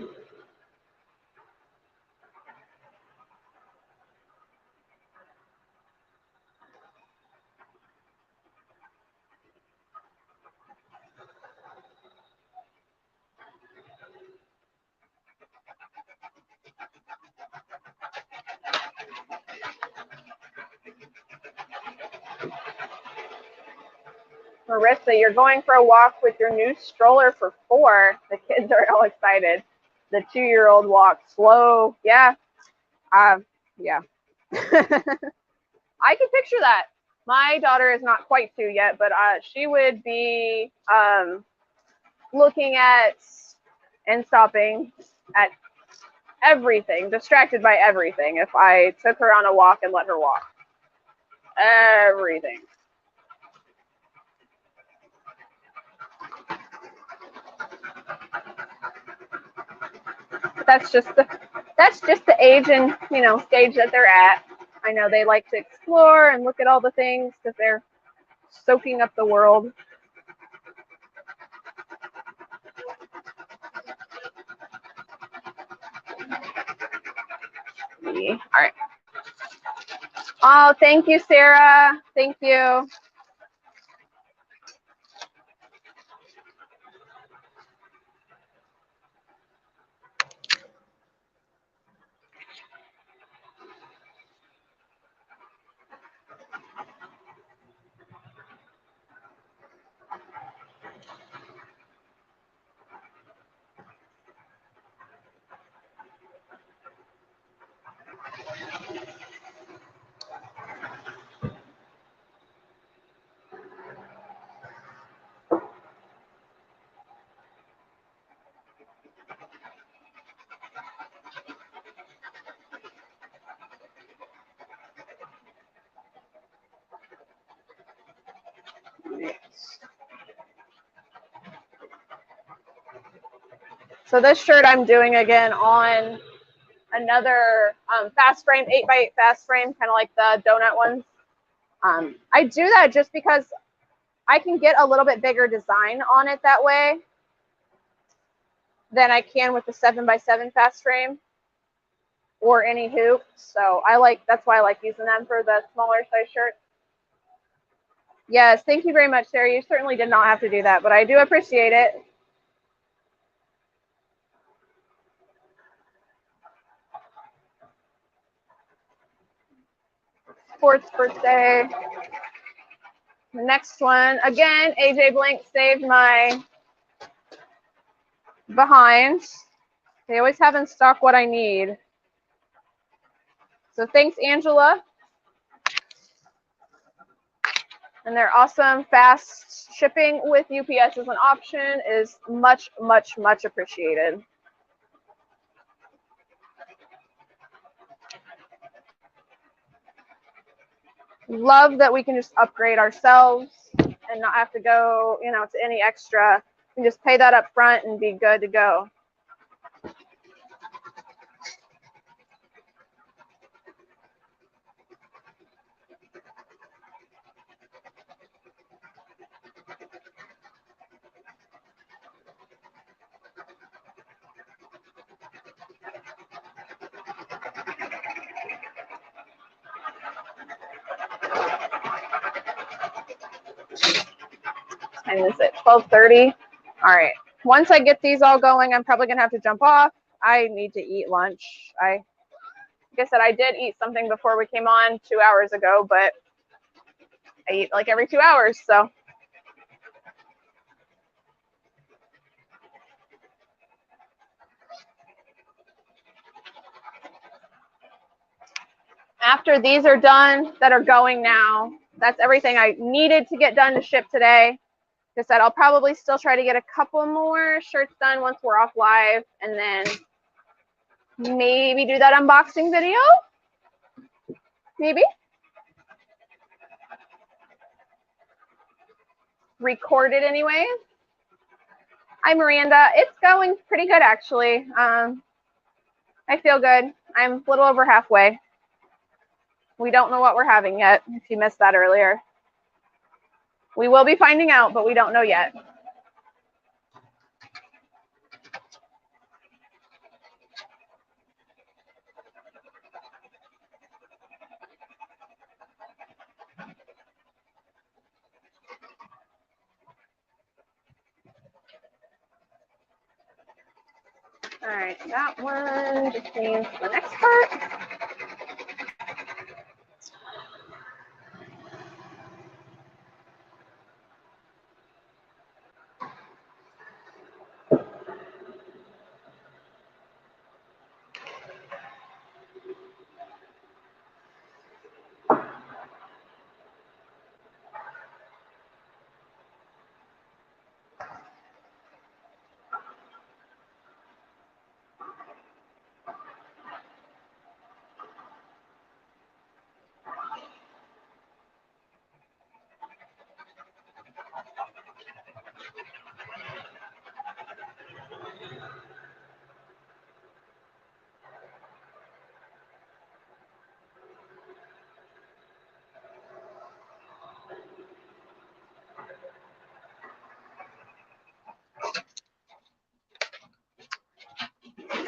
Marissa, you're going for a walk with your new stroller for 4. The kids are all excited. The 2-year-old walks slow. Yeah. Yeah. I can picture that. My daughter is not quite 2 yet, but she would be looking at and stopping at everything, distracted by everything if I took her on a walk and let her walk. Everything. That's just that's just the age and, you know, stage that they're at. I know they like to explore and look at all the things because they're soaking up the world. All right. Oh, thank you, Sarah. Thank you. So this shirt I'm doing again on another fast frame, 8x8 fast frame, kind of like the donut ones. I do that just because I can get a little bit bigger design on it that way than I can with the 7x7 fast frame or any hoop. So that's why I like using them for the smaller size shirts. Yes, thank you very much, Sarah. You certainly did not have to do that, but I do appreciate it. Sports birthday. The next one, again, AJ Blank saved my behind. They always have in stock what I need. So thanks, Angela. And their awesome fast shipping with UPS as an option is much, much, much appreciated. Love that we can just upgrade ourselves and not have to go, you know, to any extra. We can just pay that up front and be good to go. Time is it? 12:30. All right. Once I get these all going, I'm probably gonna have to jump off. I need to eat lunch. Like I said, I did eat something before we came on 2 hours ago, but I eat like every 2 hours, so. After these are done that are going now, that's everything I needed to get done to ship today. Like I said, I'll probably still try to get a couple more shirts done once we're off live, and then maybe do that unboxing video. Maybe. Record it anyway. Hi, Miranda. It's going pretty good, actually. I feel good. I'm a little over halfway. We don't know what we're having yet, if you missed that earlier. We will be finding out, but we don't know yet. All right, that one just means the next part.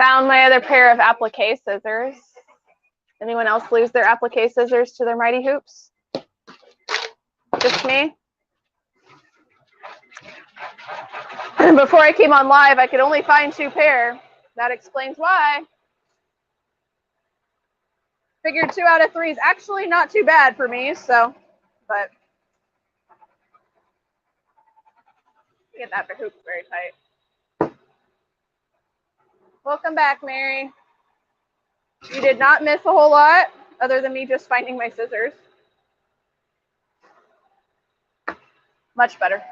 found my other pair of applique scissors. Anyone else lose their applique scissors to their mighty hoops? Just me? Before I came on live, I could only find 2 pair. That explains why. Figured 2 out of 3 is actually not too bad for me, so, but get that hoop very tight. Welcome back, Mary. You did not miss a whole lot, other than me just finding my scissors. Much better.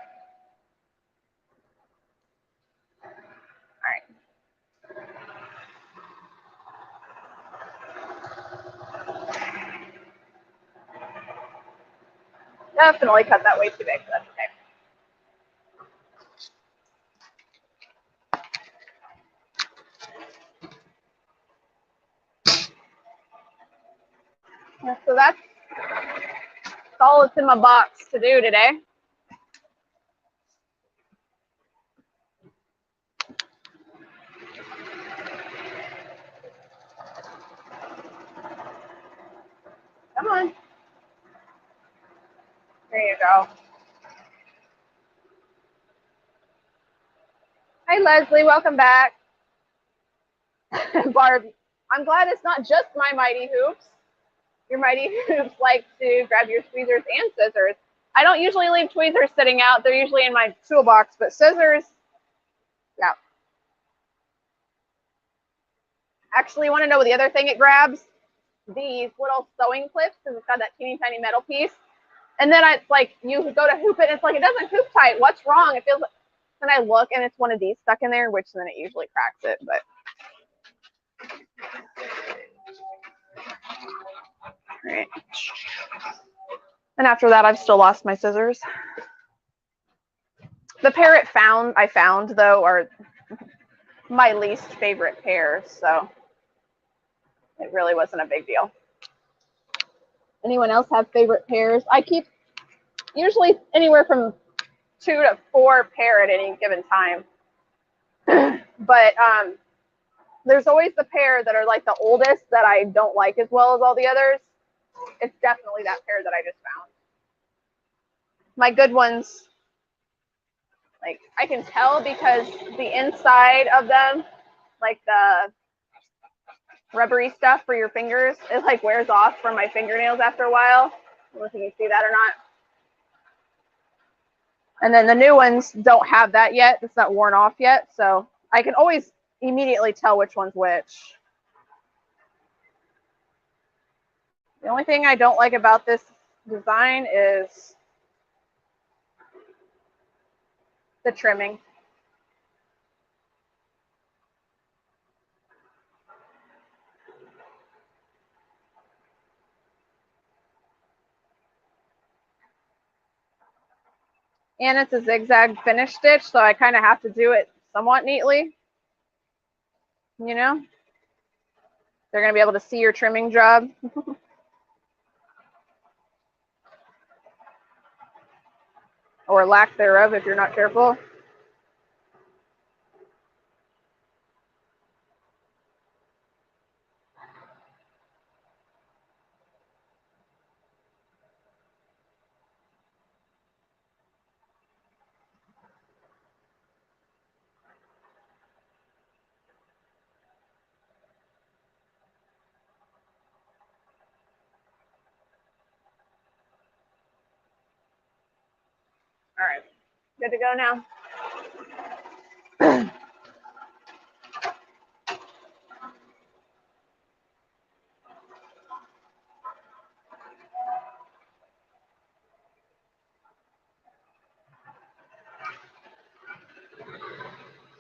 Definitely cut that way too big, but that's okay. Yeah, so that's all that's in my box to do today. Come on. There you go. Hi, Leslie. Welcome back. Barb, I'm glad it's not just my mighty hoops. Your mighty hoops like to grab your tweezers and scissors. I don't usually leave tweezers sitting out. They're usually in my toolbox, but scissors, yeah. Actually, you want to know the other thing it grabs? These little sewing clips, because it's got that teeny tiny metal piece. And then it's like, you go to hoop it, and it's like, it doesn't hoop tight. What's wrong? It feels like, then I look, and it's one of these stuck in there, which then it usually cracks it, but. All right. And after that, I've still lost my scissors. The pair I found, though, are my least favorite pair, so it really wasn't a big deal. Anyone else have favorite pairs? I keep usually anywhere from 2 to 4 pair at any given time. But there's always the pair that are like the oldest that I don't like as well as all the others. It's definitely that pair that I just found. My good ones, like I can tell because the inside of them, like the rubbery stuff for your fingers, it like wears off from my fingernails after a while. I don't know if you can see that or not. And then the new ones don't have that yet. It's not worn off yet. So I can always immediately tell which one's which. The only thing I don't like about this design is the trimming. And it's a zigzag finish stitch, so I kind of have to do it somewhat neatly. You know? They're going to be able to see your trimming job. Or lack thereof if you're not careful. All right, good to go now.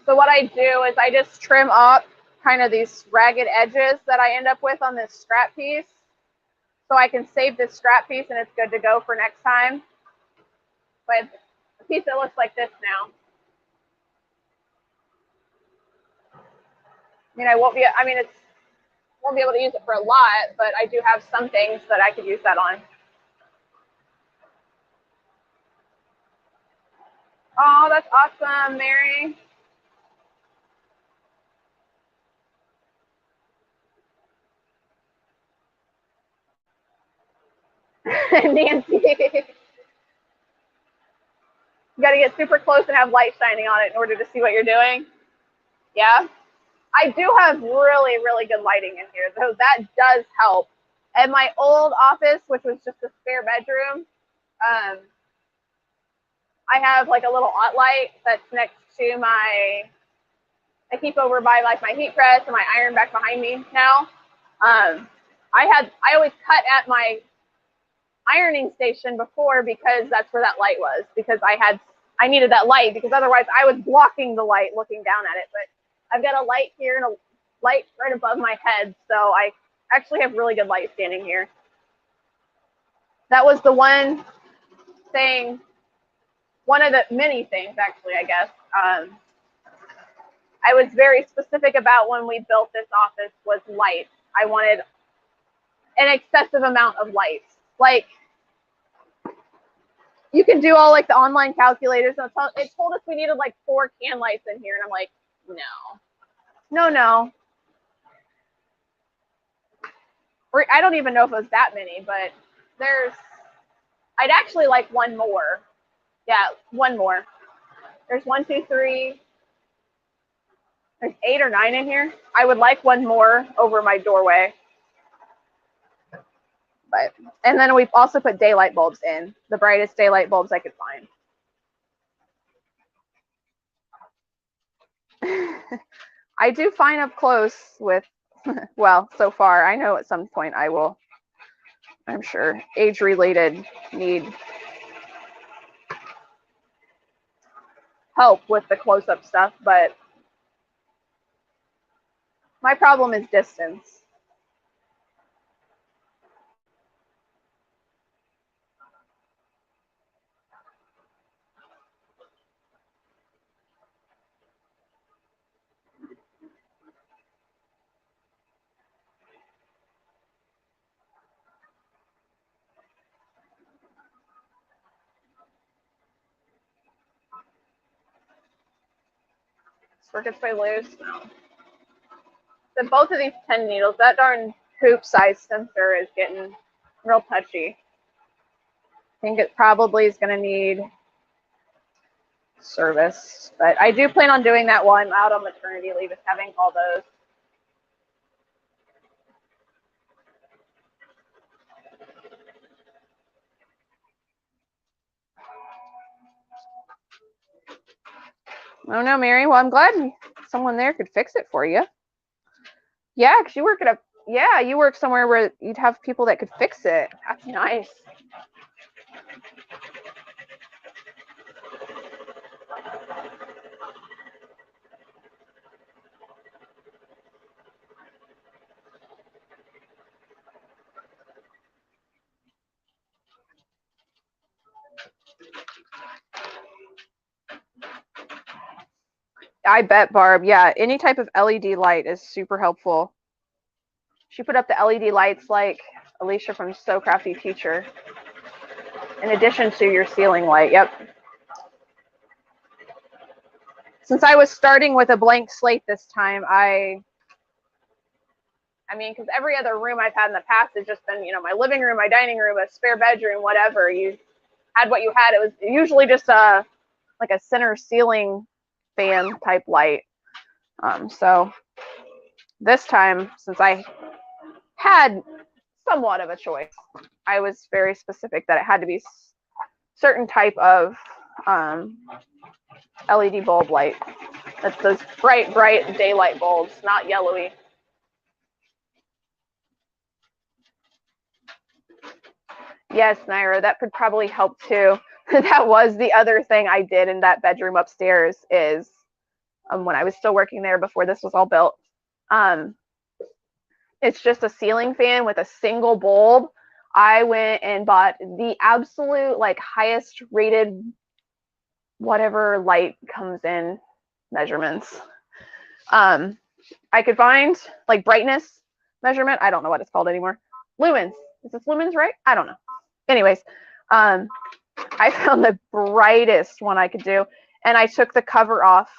So what I do is I just trim up kind of these ragged edges that I end up with on this scrap piece. So I can save this scrap piece and it's good to go for next time. But a piece that looks like this now. I won't be able to use it for a lot, but I do have some things that I could use that on. Oh, that's awesome, Mary. Nancy. You got to get super close and have light shining on it in order to see what you're doing. Yeah. I do have really, really good lighting in here, so that does help. At my old office, which was just a spare bedroom, I have like a little hot light that's next to my, I keep over by like my heat press and my iron back behind me now. I always cut at my ironing station before because that's where that light was, because I needed that light because otherwise I was blocking the light looking down at it. But I've got a light here and a light right above my head, so I actually have really good light standing here. That was the one thing, one of the many things actually, I guess, I was very specific about when we built this office was light. I wanted an excessive amount of light. Like, you can do all like the online calculators. And it told us we needed like 4 can lights in here. And I'm like, no. Or I don't even know if it was that many, but I'd actually like one more. Yeah, one more. There's 1, 2, 3. There's 8 or 9 in here. I would like one more over my doorway. And then we've also put daylight bulbs in, the brightest daylight bulbs I could find. I do fine up close with, well, so far, I know at some point I will, I'm sure, age-related need help with the close-up stuff, but my problem is distance. Work its way loose. No. So both of these 10 needles, that darn hoop size sensor is getting real touchy. I think it probably is going to need service, but I do plan on doing that while I'm out on maternity leave, is having all those. Oh no, Mary. Well, I'm glad someone there could fix it for you. Yeah, because you work at you work somewhere where you'd have people that could fix it. That's nice. I bet, Barb. Yeah, any type of LED light is super helpful. She put up the LED lights like Alicia from So Crafty Teacher, in addition to your ceiling light. Yep. Since I was starting with a blank slate this time, I mean, because every other room I've had in the past has just been, you know, my living room, my dining room, a spare bedroom, whatever. You had what you had. It was usually just like a center ceiling fan type light. So this time, since I had somewhat of a choice, I was very specific that it had to be certain type of LED bulb light. That's those bright daylight bulbs, not yellowy. Yes, Naira, that could probably help too. That was the other thing I did in that bedroom upstairs is when I was still working there before this was all built. It's just a ceiling fan with a single bulb. I went and bought the absolute like highest rated whatever light comes in measurements. I could find like brightness measurement. I don't know what it's called anymore. Lumens. Is this lumens, right? I don't know. Anyways, I found the brightest one I could do, and I took the cover off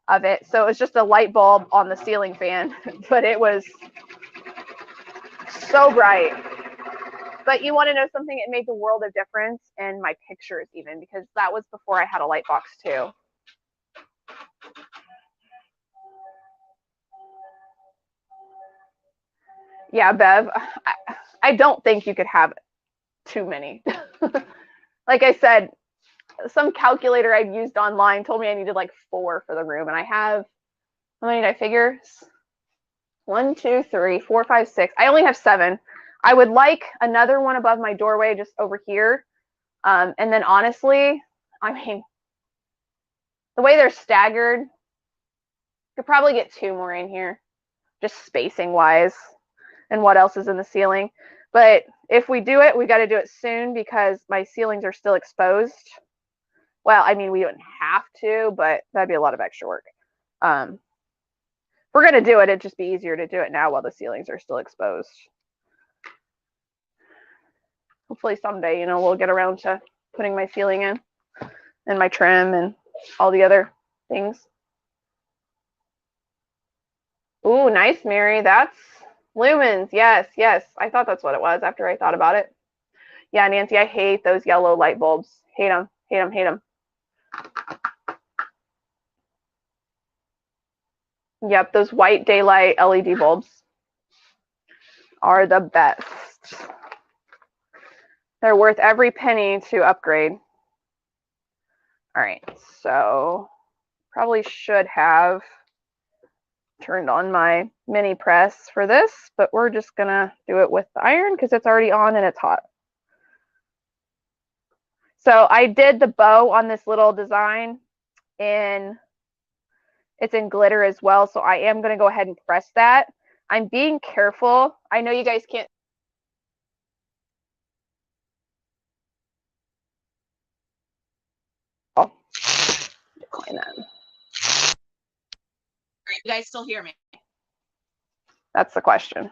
of it. So it was just a light bulb on the ceiling fan, but it was so bright. But you want to know something? It made the world of difference in my pictures even, because that was before I had a light box too. Yeah, Bev, I don't think you could have too many. Like I said, some calculator I've used online told me I needed like 4 for the room, and I have, how many did I figure? 1, 2, 3, 4, 5, 6. I only have 7. I would like another one above my doorway just over here. And then honestly, I mean, the way they're staggered, could probably get 2 more in here, just spacing wise, and what else is in the ceiling. But if we do it, we got to do it soon because my ceilings are still exposed. Well, I mean, we don't have to, but that'd be a lot of extra work. If we're going to do it, it'd just be easier to do it now while the ceilings are still exposed. Hopefully someday, you know, we'll get around to putting my ceiling in and my trim and all the other things. Ooh, nice, Mary. That's lumens. Yes, yes. I thought that's what it was after I thought about it. Yeah, Nancy, I hate those yellow light bulbs. Hate them, hate them, hate them. Yep, those white daylight LED bulbs are the best. They're worth every penny to upgrade. All right, so probably should have turned on my mini press for this, but we're just gonna do it with the iron because it's already on and it's hot. So I did the bow on this little design it's in glitter as well, so I am gonna go ahead and press that. I'm being careful. I know you guys can't. Oh, decline that. You guys still hear me? That's the question.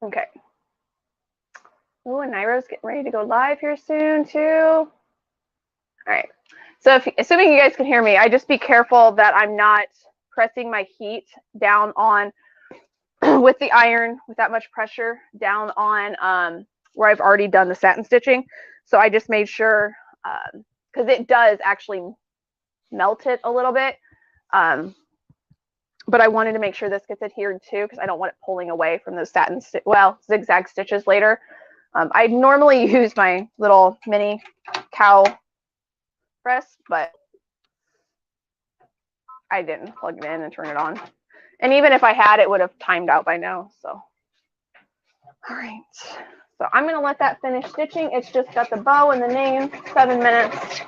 Okay. Oh, and Nairo's getting ready to go live here soon too. All right. So assuming you guys can hear me, I just be careful that I'm not pressing my heat down on with the iron with that much pressure down on where I've already done the satin stitching. So I just made sure, because it does actually melt it a little bit. But I wanted to make sure this gets adhered too, because I don't want it pulling away from those satin, zigzag stitches later. I normally use my little mini cow press, but I didn't plug it in and turn it on. And even if I had, it would have timed out by now. So, all right. So I'm going to let that finish stitching. It's just got the bow and the name, 7 minutes.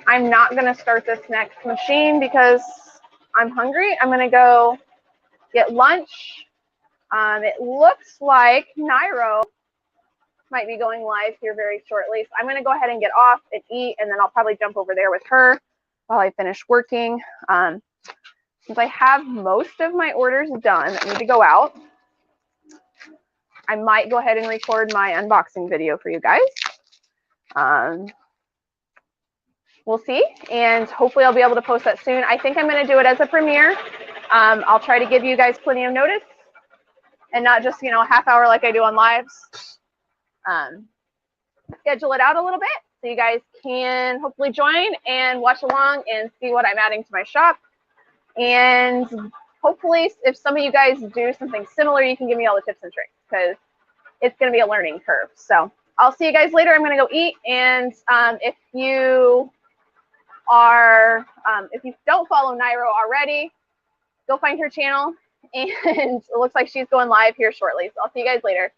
I'm not going to start this next machine because I'm hungry. I'm going to go get lunch. It looks like Nairo might be going live here very shortly. So I'm going to go ahead and get off and eat, and then I'll probably jump over there with her while I finish working. Since I have most of my orders done that need to go out, I might go ahead and record my unboxing video for you guys. We'll see, and hopefully I'll be able to post that soon. I think I'm going to do it as a premiere. I'll try to give you guys plenty of notice and not just, you know, a half hour like I do on lives. Schedule it out a little bit so you guys can hopefully join and watch along and see what I'm adding to my shop. And hopefully if some of you guys do something similar, you can give me all the tips and tricks because it's going to be a learning curve. So I'll see you guys later. I'm going to go eat. And if you don't follow Nairo already, go find her channel. And it looks like she's going live here shortly. So I'll see you guys later.